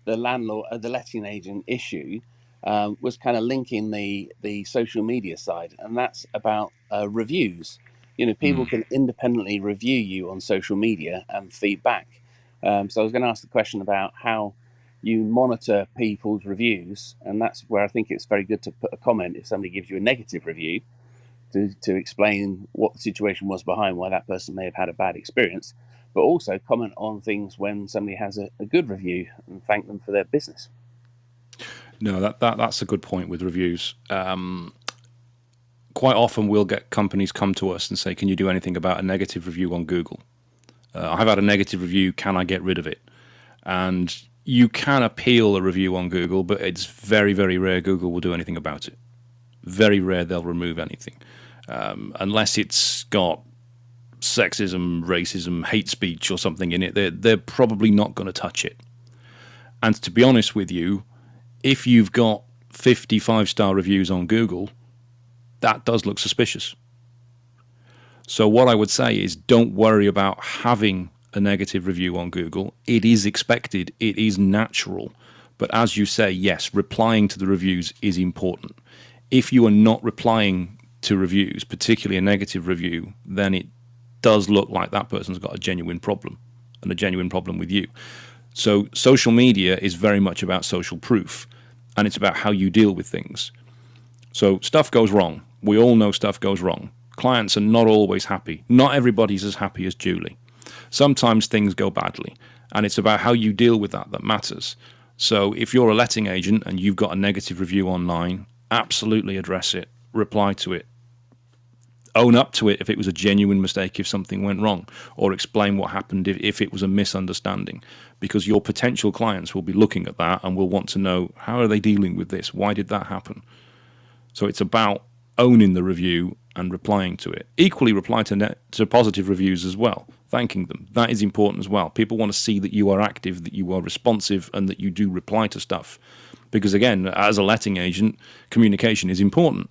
landlord, the letting agent issue, was kind of linking the social media side, and that's about reviews. People can independently review you on social media and feedback. So I was going to ask the question about how you monitor people's reviews, and that's where I think it's very good to put a comment if somebody gives you a negative review, to explain what the situation was behind why that person may have had a bad experience, but also comment on things when somebody has a good review and thank them for their business. No, that's a good point with reviews. Quite often we'll get companies come to us and say, can you do anything about a negative review on Google? I've had a negative review, can I get rid of it? And you can appeal a review on Google, but it's very, very rare Google will do anything about it. Very rare they'll remove anything. Unless it's got sexism, racism, hate speech or something in it, they're probably not going to touch it. And to be honest with you, if you've got 50 5-star reviews on Google, that does look suspicious. So what I would say is don't worry about having a negative review on Google. It is expected, it is natural. But as you say, yes, replying to the reviews is important. If you are not replying to reviews, particularly a negative review, then it does look like that person's got a genuine problem, and a genuine problem with you. So social media is very much about social proof, and it's about how you deal with things. So stuff goes wrong. We all know stuff goes wrong. Clients are not always happy. Not everybody's as happy as Julie. Sometimes things go badly, and it's about how you deal with that matters. So if you're a letting agent and you've got a negative review online, absolutely address it, reply to it, own up to it if it was a genuine mistake, if something went wrong, or explain what happened if it was a misunderstanding, because your potential clients will be looking at that and will want to know, how are they dealing with this? Why did that happen? So it's about owning the review and replying to it. Equally, reply to positive reviews as well, thanking them. That is important as well. People want to see that you are active, that you are responsive, and that you do reply to stuff. Because again, as a letting agent, communication is important.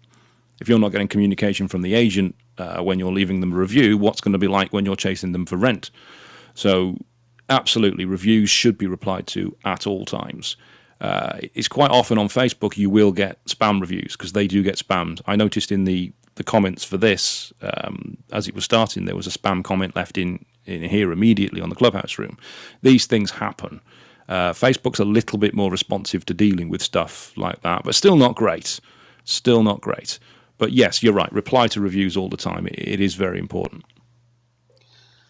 If you're not getting communication from the agent when you're leaving them a review, what's going to be like when you're chasing them for rent? So absolutely, reviews should be replied to at all times. It's quite often on Facebook you will get spam reviews, because they do get spammed. I noticed in the comments for this, as it was starting, there was a spam comment left in here immediately on the Clubhouse room. These things happen. Facebook's a little bit more responsive to dealing with stuff like that, but still not great. Still not great. But yes, you're right. Reply to reviews all the time. It is very important.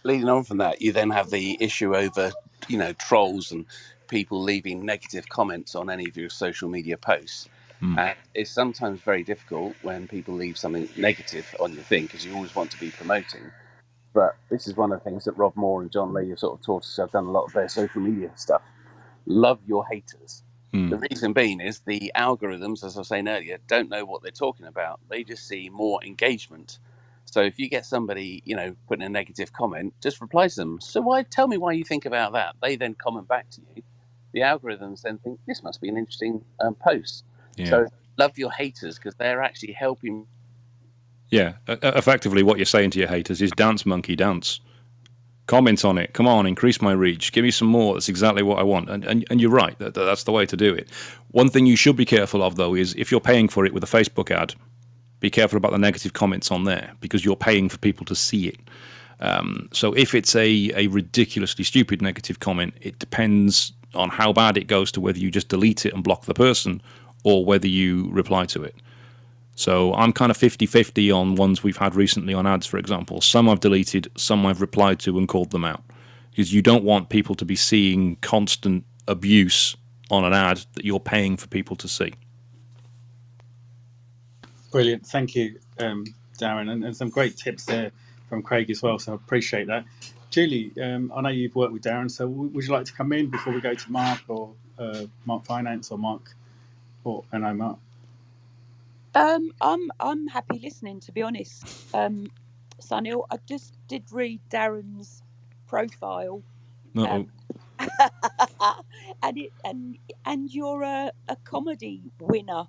Leading on from that, you then have the issue over, trolls and people leaving negative comments on any of your social media posts. It's sometimes very difficult when people leave something negative on your thing, because you always want to be promoting. But this is one of the things that Rob Moore and John Lee have sort of taught us. I've done a lot of their social media stuff. Love your haters. The reason being is the algorithms, as I was saying earlier, don't know what they're talking about. They just see more engagement. So if you get somebody, putting a negative comment, just reply to them. So tell me why you think about that. They then comment back to you. The algorithms then think this must be an interesting post. Yeah. So love your haters because they're actually helping. Yeah, effectively what you're saying to your haters is dance, monkey, dance. Comment on it. Come on, increase my reach. Give me some more. That's exactly what I want. And you're right. That's the way to do it. One thing you should be careful of, though, is if you're paying for it with a Facebook ad, be careful about the negative comments on there because you're paying for people to see it. So if it's a ridiculously stupid negative comment, it depends on how bad it goes to whether you just delete it and block the person or whether you reply to it. So I'm kind of 50-50 on ones we've had recently on ads, for example. Some I've deleted, some I've replied to and called them out. Because you don't want people to be seeing constant abuse on an ad that you're paying for people to see. Brilliant. Thank you, Darren. And some great tips there from Craig as well, so I appreciate that. Julie, I know you've worked with Darren, so would you like to come in before we go to Mark or Mark Finance or Mark or Mark? I'm happy listening, to be honest. Sunil, I just did read Darren's profile, and you're a comedy winner.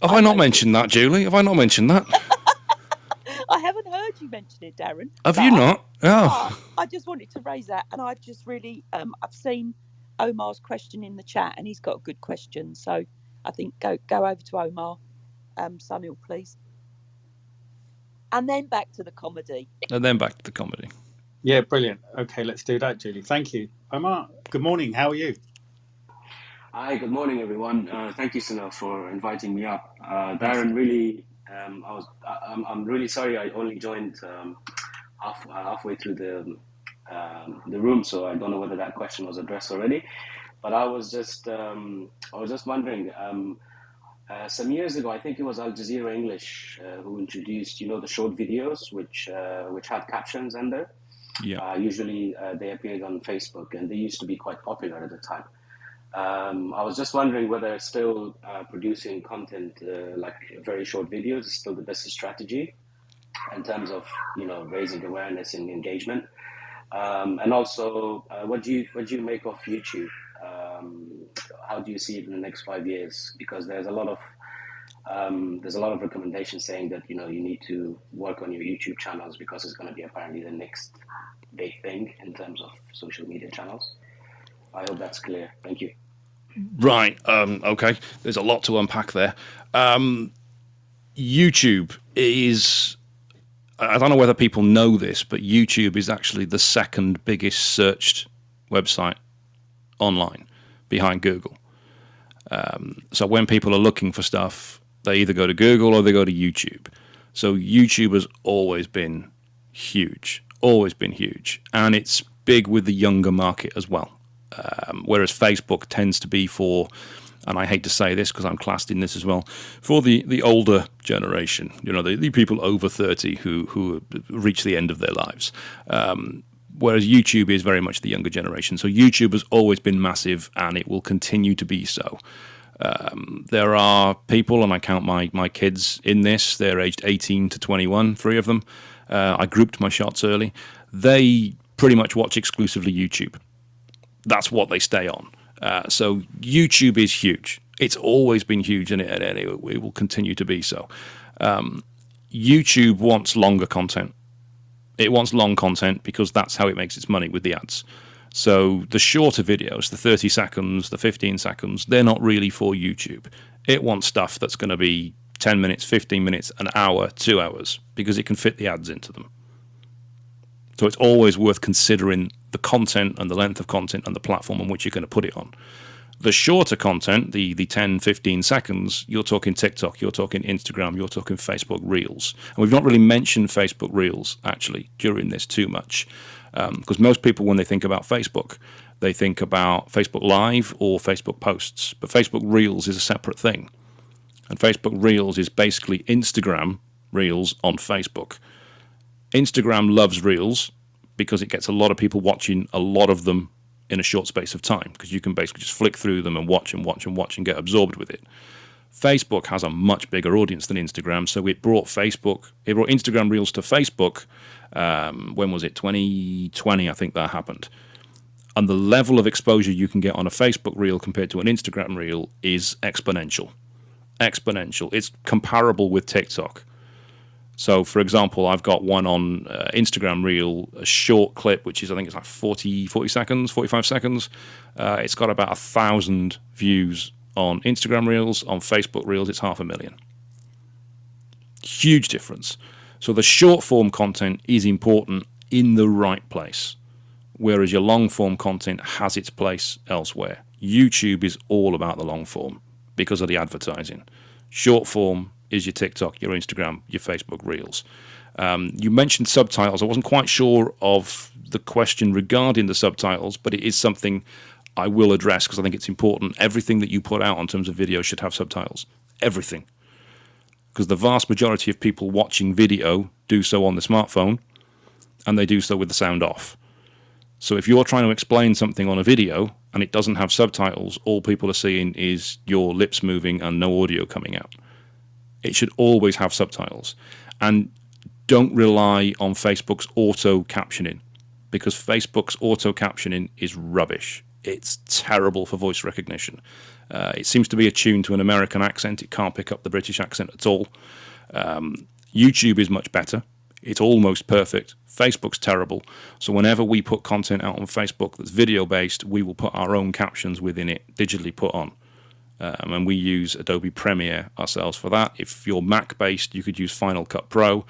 Have I not mentioned that, Julie? Have I not mentioned that? I haven't heard you mention it, Darren. Have you not? Oh. I just wanted to raise that, and I just really, I've seen Omar's question in the chat, and he's got a good question. So I think go over to Omar, Sunil, please, and then back to the comedy. Yeah, brilliant. Okay, let's do that, Julie. Thank you, Omar. Good morning. How are you? Hi, good morning, everyone. Thank you, Sunil, for inviting me up. Darren, really, I'm really sorry I only joined halfway through the room, so I don't know whether that question was addressed already. But I was just wondering. Some years ago, I think it was Al Jazeera English who introduced, the short videos which had captions under. Yeah. Usually they appeared on Facebook, and they used to be quite popular at the time. I was just wondering whether still producing content like very short videos is still the best strategy in terms of raising awareness and engagement, and also what do you make of YouTube? How do you see it in the next 5 years? Because there's a lot of recommendations saying that you need to work on your YouTube channels because it's going to be apparently the next big thing in terms of social media channels. I hope that's clear. Thank you. Right. Okay. There's a lot to unpack there. YouTube is, I don't know whether people know this, but YouTube is actually the second biggest searched website online behind Google. So when people are looking for stuff, they either go to Google or they go to YouTube. So YouTube has always been huge, and it's big with the younger market as well. Whereas Facebook tends to be for, and I hate to say this because I'm classed in this as well, for the older generation, the people over 30 who reach the end of their lives. Whereas YouTube is very much the younger generation. So YouTube has always been massive, and it will continue to be so. There are people, and I count my kids in this, they're aged 18 to 21, 3 of them. I grouped my shots early. They pretty much watch exclusively YouTube. That's what they stay on. So YouTube is huge. It's always been huge, and it will continue to be so. YouTube wants longer content. It wants long content because that's how it makes its money with the ads. So the shorter videos, the 30 seconds, the 15 seconds, they're not really for YouTube. It wants stuff that's going to be 10 minutes, 15 minutes, an hour, 2 hours, because it can fit the ads into them. So it's always worth considering the content and the length of content and the platform on which you're going to put it on. The shorter content, the 10, 15 seconds, you're talking TikTok, you're talking Instagram, you're talking Facebook Reels. And we've not really mentioned Facebook Reels, actually, during this too much. Because most people, when they think about Facebook, they think about Facebook Live or Facebook posts. But Facebook Reels is a separate thing. And Facebook Reels is basically Instagram Reels on Facebook. Instagram loves Reels because it gets a lot of people watching a lot of them in a short space of time, because you can basically just flick through them and watch and watch and watch and get absorbed with it. Facebook has a much bigger audience than Instagram, so it brought Instagram Reels to Facebook. When was it? 2020, I think that happened. And the level of exposure you can get on a Facebook Reel compared to an Instagram Reel is exponential. It's comparable with TikTok. So, for example, I've got one on Instagram Reel, a short clip, which is, I think it's like 40 seconds, 45 seconds. It's got about 1,000 views on Instagram Reels. On Facebook Reels, it's 500,000. Huge difference. So the short form content is important in the right place, whereas your long form content has its place elsewhere. YouTube is all about the long form because of the advertising. Short form is your TikTok, your Instagram, your Facebook Reels. You mentioned subtitles. I wasn't quite sure of the question regarding the subtitles, but it is something I will address because I think it's important. Everything that you put out in terms of video should have subtitles. Everything. Because the vast majority of people watching video do so on the smartphone, and they do so with the sound off. So if you're trying to explain something on a video and it doesn't have subtitles, all people are seeing is your lips moving and no audio coming out. It should always have subtitles. And don't rely on Facebook's auto captioning, because Facebook's auto captioning is rubbish. It's terrible for voice recognition. It seems to be attuned to an American accent. It can't pick up the British accent at all. YouTube is much better. It's almost perfect. Facebook's terrible. So whenever we put content out on Facebook that's video-based, we will put our own captions within it, digitally put on. And we use Adobe Premiere ourselves for that. If you're Mac-based, you could use Final Cut Pro,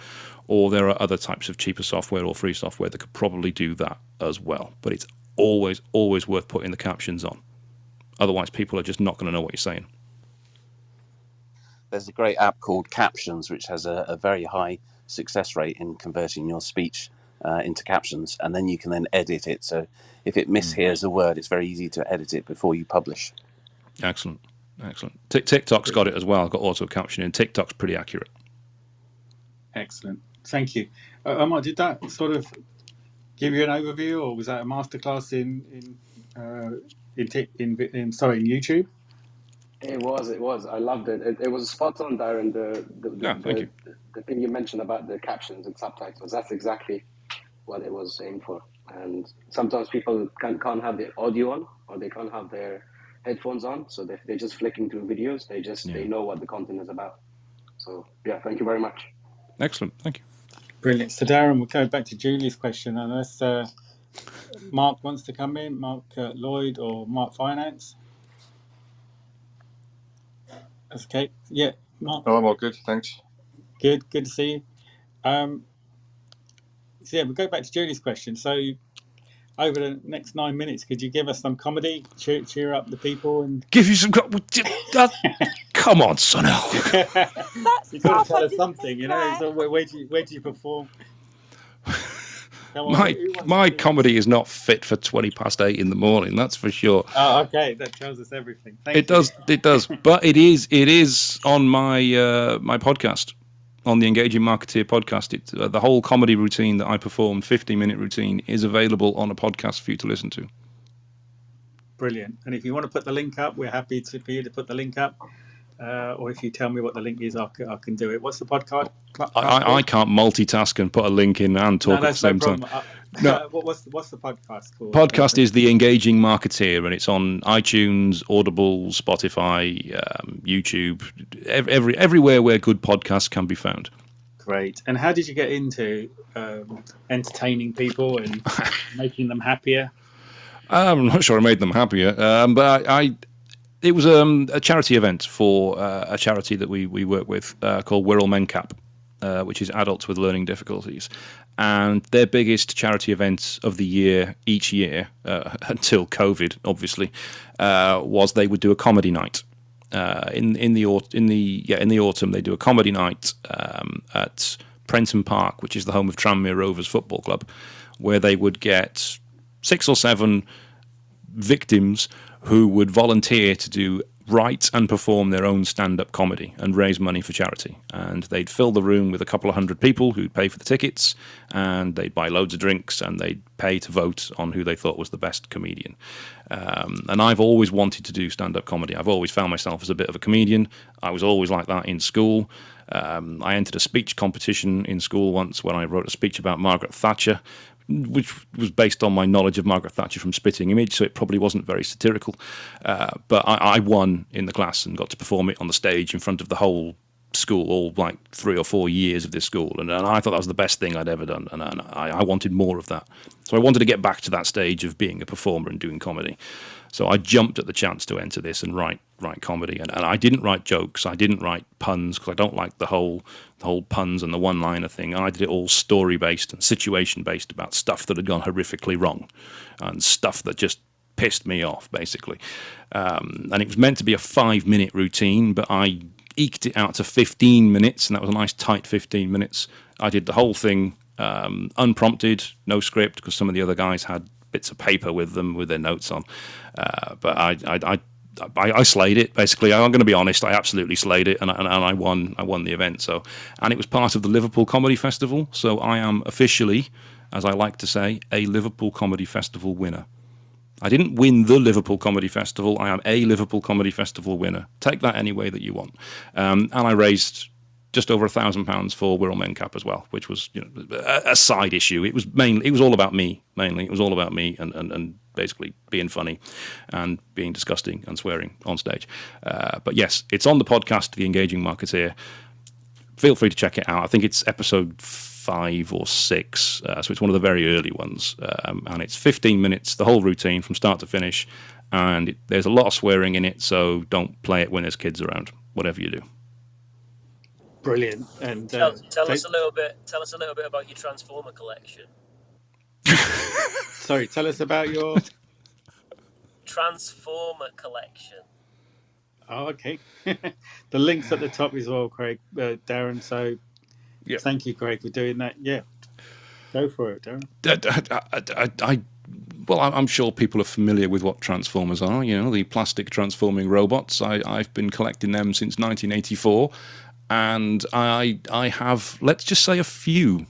or there are other types of cheaper software or free software that could probably do that as well. But it's always worth putting the captions on. Otherwise, people are just not going to know what you're saying. There's a great app called Captions, which has a very high success rate in converting your speech into captions, and then you can then edit it. So if it mishears a word, it's very easy to edit it before you publish. Excellent. TikTok's got it as well. Got auto captioning. TikTok's pretty accurate. Excellent. Thank you. Omar, did that sort of give you an overview, or was that a masterclass in YouTube? It was. I loved it. It was spot on, Darren. Thank you. The thing you mentioned about the captions and subtitles, that's exactly what it was aimed for. And sometimes people can't have the audio on, or they can't have their headphones on, so they're just flicking through videos. They know what the content is about. So yeah, thank you very much. Excellent. Thank you. Brilliant. So Darren, we'll go back to Julie's question, unless Mark wants to come in, Mark Lloyd or Mark Finance. Okay. Yeah, Mark. Oh, I'm all good, thanks. Good to see you. So yeah, we'll go back to Julie's question. So over the next 9 minutes, could you give us some comedy, cheer up the people, and give you some? Come on, Sonal. You got to tell us something, you know. So where do you perform? My comedy is not fit for 8:20 in the morning. That's for sure. Oh, okay, that tells us everything. It does, but it is on my my podcast, on the Engaging Marketeer podcast. The whole comedy routine that I performed, 50-minute routine, is available on a podcast for you to listen to. Brilliant. And if you want to put the link up, we're happy for you to put the link up. Or if you tell me what the link is, I can do it. What's the podcast? I can't multitask and put a link in and talk at the same time. No. What's the podcast called? Podcast is the Engaging Marketeer, and it's on iTunes, Audible, Spotify, YouTube, everywhere where good podcasts can be found. Great. And how did you get into entertaining people and making them happier? I'm not sure I made them happier, but it was a charity event for a charity that we work with called Wirral Mencap, which is adults with learning difficulties. And their biggest charity event of the year, each year, until COVID, obviously, was they would do a comedy night. In the autumn, they do a comedy night at Prenton Park, which is the home of Tranmere Rovers Football Club, where they would get 6 or 7 victims who would volunteer to do write and perform their own stand-up comedy and raise money for charity. And they'd fill the room with a couple of hundred people who'd pay for the tickets, and they'd buy loads of drinks, and they'd pay to vote on who they thought was the best comedian. And I've always wanted to do stand-up comedy. I've always found myself as a bit of a comedian. I was always like that in school. I entered a speech competition in school once when I wrote a speech about Margaret Thatcher, which was based on my knowledge of Margaret Thatcher from Spitting Image, so it probably wasn't very satirical. But I won in the class and got to perform it on the stage in front of the whole school, all like 3 or 4 years of this school. And I thought that was the best thing I'd ever done, and I wanted more of that. So I wanted to get back to that stage of being a performer and doing comedy. So I jumped at the chance to enter this and write comedy. And I didn't write jokes. I didn't write puns, because I don't like the whole puns and the one-liner thing. I did it all story-based and situation-based about stuff that had gone horrifically wrong and stuff that just pissed me off, basically. And it was meant to be a 5-minute routine, but I eked it out to 15 minutes, and that was a nice tight 15 minutes. I did the whole thing unprompted, no script, because some of the other guys had bits of paper with them with their notes on. But I slayed it, basically. I'm going to be honest, I absolutely slayed it, and I won the event. So, and it was part of the Liverpool Comedy Festival, so I am officially, as I like to say, a Liverpool Comedy Festival winner. I didn't win the Liverpool Comedy Festival, I am a Liverpool Comedy Festival winner. Take that any way that you want. And I raised just over £1,000 for Wirral Mencap as well, which was, you know, a side issue. It was all about me, mainly. It was all about me and basically being funny and being disgusting and swearing on stage. But yes, it's on the podcast, The Engaging Marketeer. Feel free to check it out. I think it's episode 5 or 6, so it's one of the very early ones. And it's 15 minutes, the whole routine from start to finish. And there's a lot of swearing in it, so don't play it when there's kids around, whatever you do. Brilliant. And tell us a little bit about your Transformer collection. Sorry, tell us about your Transformer collection. Oh, okay. The link's at the top as well, Craig, Darren. So yeah. Thank you, Craig, for doing that. Yeah, go for it, Darren. Well, I'm sure people are familiar with what Transformers are. You know, the plastic transforming robots. I've been collecting them since 1984. And I have, let's just say, a few.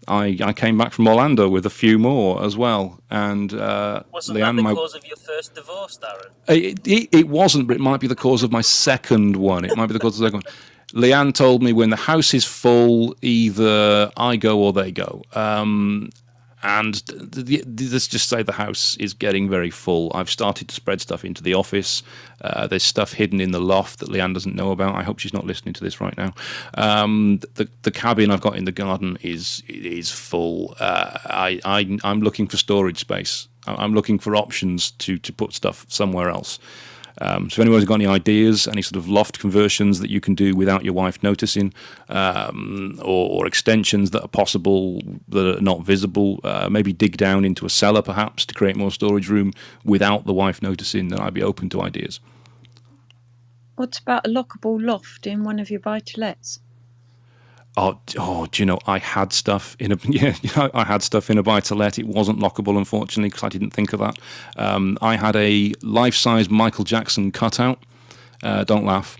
I came back from Orlando with a few more as well. And wasn't Leanne, that the cause of your first divorce, Darren? It wasn't, but it might be the cause of my second one. It might be the cause of the second one. Leanne told me when the house is full, either I go or they go. And let's just say the house is getting very full. I've started to spread stuff into the office. There's stuff hidden in the loft that Leanne doesn't know about. I hope she's not listening to this right now. The cabin I've got in the garden is full. I'm looking for storage space. I'm looking for options to put stuff somewhere else. So if anyone's got any ideas, any sort of loft conversions that you can do without your wife noticing, or extensions that are possible that are not visible, maybe dig down into a cellar perhaps to create more storage room without the wife noticing, then I'd be open to ideas. What about a lockable loft in one of your buy-to-lets? Oh, do you know, I had stuff in I had stuff in a buy-to-let. It wasn't lockable, unfortunately, because I didn't think of that. I had a life-size Michael Jackson cutout. Don't laugh.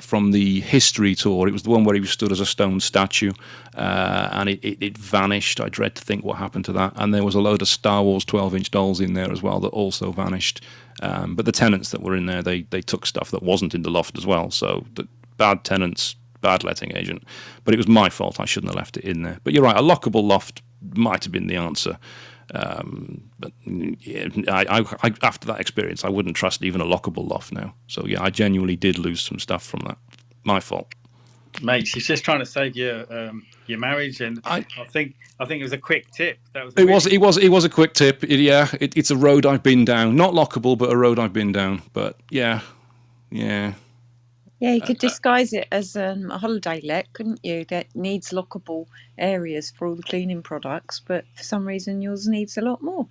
From the History tour. It was the one where he was stood as a stone statue, and it vanished. I dread to think what happened to that. And there was a load of Star Wars 12-inch dolls in there as well that also vanished. But the tenants that were in there, they took stuff that wasn't in the loft as well. So the bad tenants, bad letting agent. But it was my fault. I shouldn't have left it in there. But you're right, a lockable loft might have been the answer. But yeah, I after that experience, I wouldn't trust even a lockable loft now. So yeah, I genuinely did lose some stuff from that. My fault. Mate, she's just trying to save your marriage, and I think it was a quick tip. That was it was a quick tip. It's a road I've been down. Not lockable, but a road I've been down. But yeah. Yeah, you could disguise it as a holiday let, couldn't you? That needs lockable areas for all the cleaning products, but for some reason yours needs a lot more.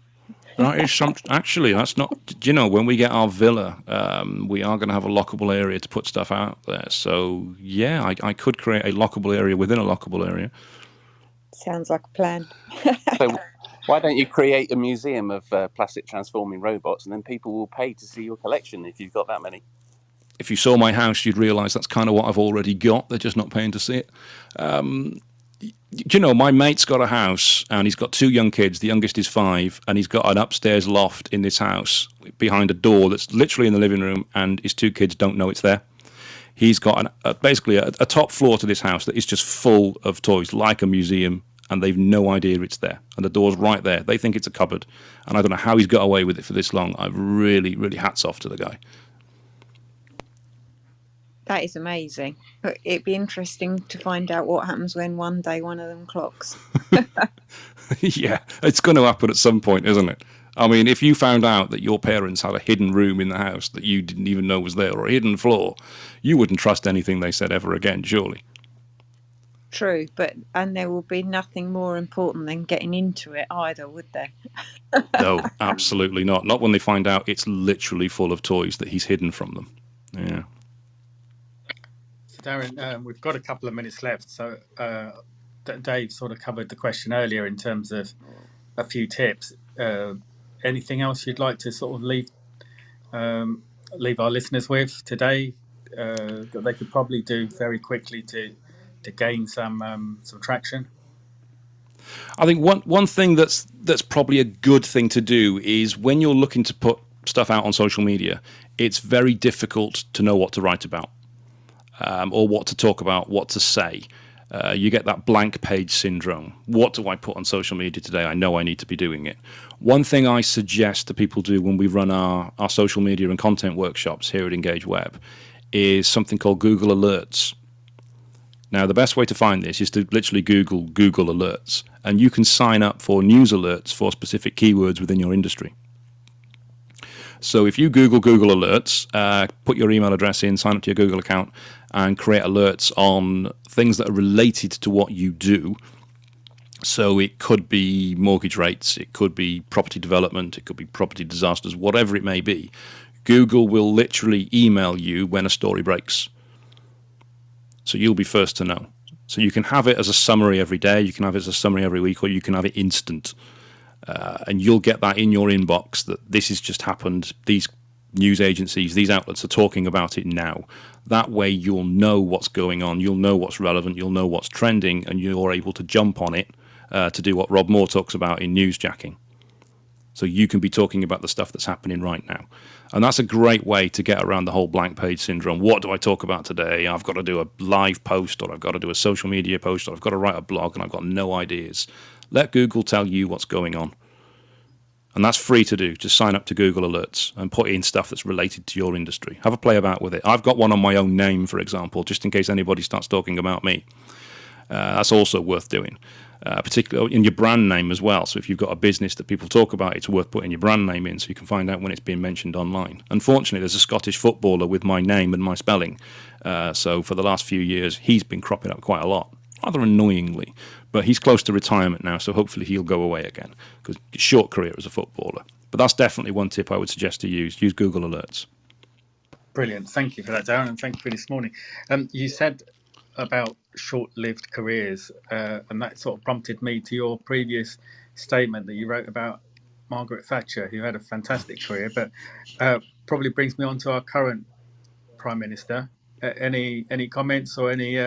That is actually, that's not, you know, when we get our villa, we are going to have a lockable area to put stuff out there. So yeah, I could create a lockable area within a lockable area. Sounds like a plan. Why don't you create a museum of plastic transforming robots, and then people will pay to see your collection if you've got that many? If you saw my house, you'd realise that's kind of what I've already got. They're just not paying to see it. Do you know, my mate's got a house and he's got 2 young kids. The youngest is 5, and he's got an upstairs loft in this house behind a door that's literally in the living room, and his 2 kids don't know it's there. He's got basically a top floor to this house that is just full of toys, like a museum, and they've no idea it's there. And the door's right there. They think it's a cupboard. And I don't know how he's got away with it for this long. I've really, really hats off to the guy. That is amazing. But it'd be interesting to find out what happens when one day one of them clocks. Yeah, it's going to happen at some point, isn't it? I mean, if you found out that your parents had a hidden room in the house that you didn't even know was there, or a hidden floor, you wouldn't trust anything they said ever again, surely. True, and there will be nothing more important than getting into it either, would there? No, absolutely not. Not when they find out it's literally full of toys that he's hidden from them. Yeah. So Darren, we've got a couple of minutes left. So Dave sort of covered the question earlier in terms of a few tips. Anything else you'd like to sort of leave our listeners with today that they could probably do very quickly to gain some traction? I think one thing that's probably a good thing to do is when you're looking to put stuff out on social media, it's very difficult to know what to write about or what to talk about, what to say. You get that blank page syndrome. What do I put on social media today? I know I need to be doing it. One thing I suggest that people do when we run our social media and content workshops here at Engage Web is something called Google Alerts. Now, the best way to find this is to literally Google Alerts, and you can sign up for news alerts for specific keywords within your industry. So if you Google Alerts, put your email address in, sign up to your Google account, and create alerts on things that are related to what you do. So it could be mortgage rates, it could be property development, it could be property disasters, whatever it may be. Google will literally email you when a story breaks. So you'll be first to know. So you can have it as a summary every day, you can have it as a summary every week, or you can have it instant. And you'll get that in your inbox that this has just happened. These news agencies, these outlets are talking about it now. That way you'll know what's going on, you'll know what's relevant, you'll know what's trending, and you're able to jump on it to do what Rob Moore talks about in newsjacking. So you can be talking about the stuff that's happening right now. And that's a great way to get around the whole blank page syndrome. What do I talk about today? I've got to do a live post, or I've got to do a social media post, or I've got to write a blog, and I've got no ideas. Let Google tell you what's going on. And that's free to do. Just sign up to Google Alerts and put in stuff that's related to your industry. Have a play about with it. I've got one on my own name, for example, just in case anybody starts talking about me. That's also worth doing, particularly in your brand name as well. So if you've got a business that people talk about, it's worth putting your brand name in so you can find out when it's being mentioned online. Unfortunately, there's a Scottish footballer with my name and my spelling. So for the last few years, he's been cropping up quite a lot, rather annoyingly. But he's close to retirement now, so hopefully he'll go away again, because short career as a footballer. But that's definitely one tip I would suggest to use. Use Google Alerts. Brilliant. Thank you for that, Darren, and thank you for this morning. You said about short-lived careers, and that sort of prompted me to your previous statement that you wrote about Margaret Thatcher, who had a fantastic career, but probably brings me on to our current Prime Minister. Any comments or any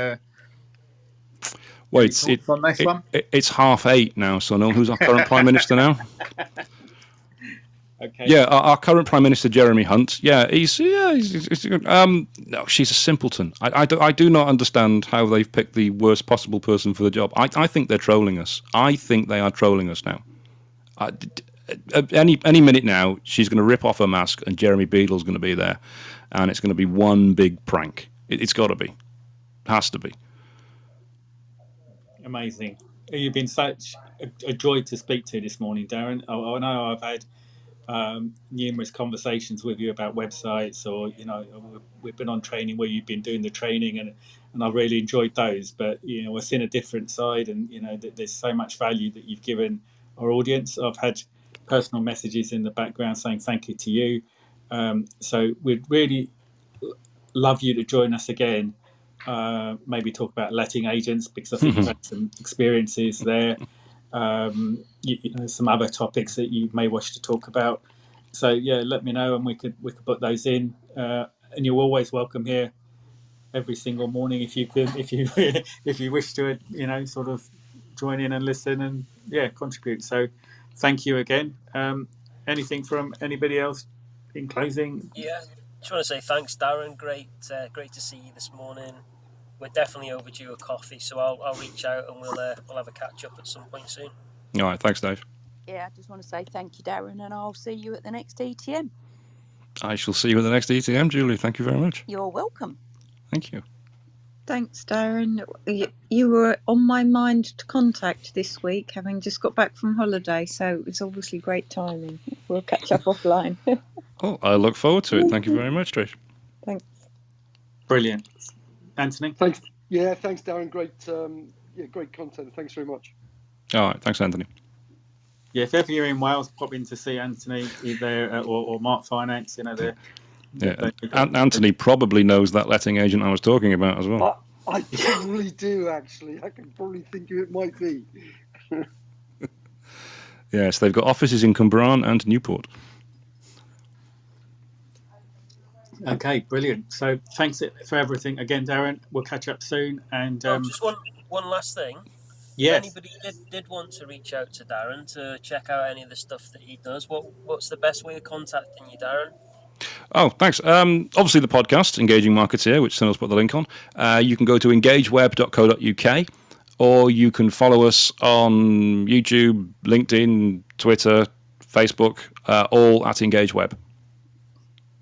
Well, thoughts on this one? It's 8:30 now, so no, who's our current Prime Minister now? Okay. Yeah, our current Prime Minister, Jeremy Hunt. Yeah, he's no, she's a simpleton. I do not understand how they've picked the worst possible person for the job. I think they're trolling us. I think they are trolling us now. Any minute now, she's going to rip off her mask, and Jeremy Beadle's going to be there, and it's going to be one big prank. It's got to be, has to be. Amazing. You've been such a joy to speak to this morning, Darren. I know I've had numerous conversations with you about websites, or we've been on training where you've been doing the training, and I've really enjoyed those. But we're seeing a different side, and there's so much value that you've given our audience. I've had personal messages in the background saying thank you to you. So we'd really love you to join us again. Maybe talk about letting agents, because I think you've had some experiences there. some other topics that you may wish to talk about. So yeah, let me know and we could put those in. And you're always welcome here every single morning if you wish to, sort of join in and listen and contribute. So thank you again. Anything from anybody else in closing? Yeah, just want to say thanks, Darren. Great to see you this morning. We're definitely overdue a coffee, so I'll reach out and we'll have a catch up at some point soon. All right, thanks, Dave. Yeah, I just want to say thank you, Darren, and I'll see you at the next ETM. I shall see you at the next ETM, Julie. Thank you very much. You're welcome. Thank you. Thanks, Darren. You were on my mind to contact this week, having just got back from holiday, so it's obviously great timing. We'll catch up offline. Oh, I look forward to it. Thank you very much, Trish. Thanks. Brilliant. Anthony? Thanks. Yeah, thanks, Darren. Great, great content. Thanks very much. All right, thanks, Anthony. Yeah, if ever you're in Wales, pop in to see Anthony either or Mark Finance. Anthony probably knows that letting agent I was talking about as well. I probably do, actually. I can probably think who it might be. Yes, they've got offices in Cumbraen and Newport. Okay, brilliant. So thanks for everything again, Darren. We'll catch up soon. And just one last thing. Yes. If anybody did want to reach out to Darren to check out any of the stuff that he does, what's the best way of contacting you, Darren? Oh, thanks. Obviously, the podcast, Engaging Marketeer, which Sunil's put the link on. You can go to engageweb.co.uk, or you can follow us on YouTube, LinkedIn, Twitter, Facebook, all at EngageWeb.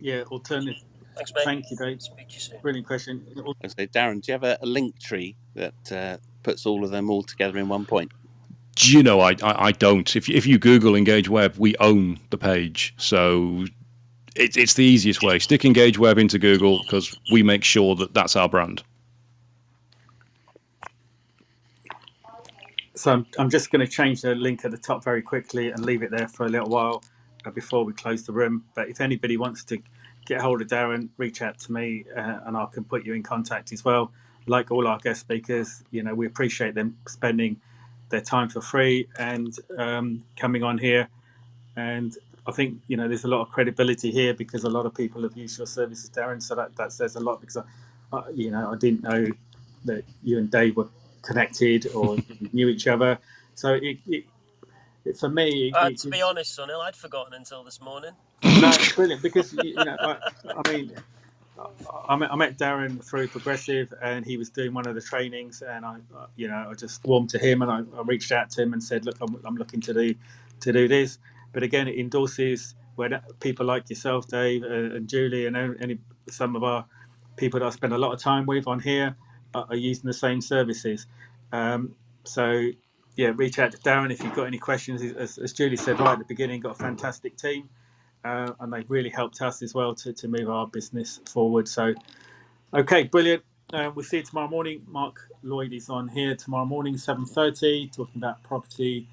Yeah, alternative. Thanks, mate. Thank you, Dave. Speak to you soon. Brilliant question. So, Darren, do you have a link tree that puts all of them all together in one point? Do you know, I don't. If you Google Engage Web, we own the page. So it's the easiest way. Stick Engage Web into Google because we make sure that that's our brand. So I'm just going to change the link at the top very quickly and leave it there for a little while before we close the room. But if anybody wants to get hold of Darren, reach out to me and I can put you in contact as well. Like all our guest speakers, we appreciate them spending their time for free and coming on here. And I think, there's a lot of credibility here because a lot of people have used your services, Darren. So that says a lot because, I didn't know that you and Dave were connected or knew each other. So it for me... to be honest, Sunil, I'd forgotten until this morning. No, it's brilliant because, I met Darren through Progressive and he was doing one of the trainings and I just warmed to him and I reached out to him and said, look, I'm looking to do this. But again, it endorses when people like yourself, Dave, and Julie, and some of our people that I spend a lot of time with on here are using the same services. So, yeah, reach out to Darren if you've got any questions. As Julie said right at the beginning, got a fantastic team. And they've really helped us as well to move our business forward. So, okay, brilliant. We'll see you tomorrow morning. Mark Lloyd is on here tomorrow morning, 7:30, talking about property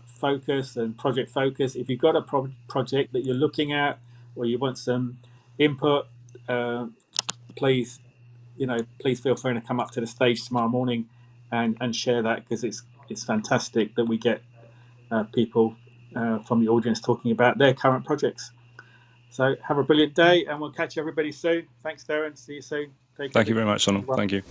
focus and project focus. If you've got a project that you're looking at or you want some input, please feel free to come up to the stage tomorrow morning and share that because it's fantastic that we get people from the audience talking about their current projects. So have a brilliant day and we'll catch everybody soon. Thanks, Darren. See you soon. Thank you very much, Sonal. Thank you.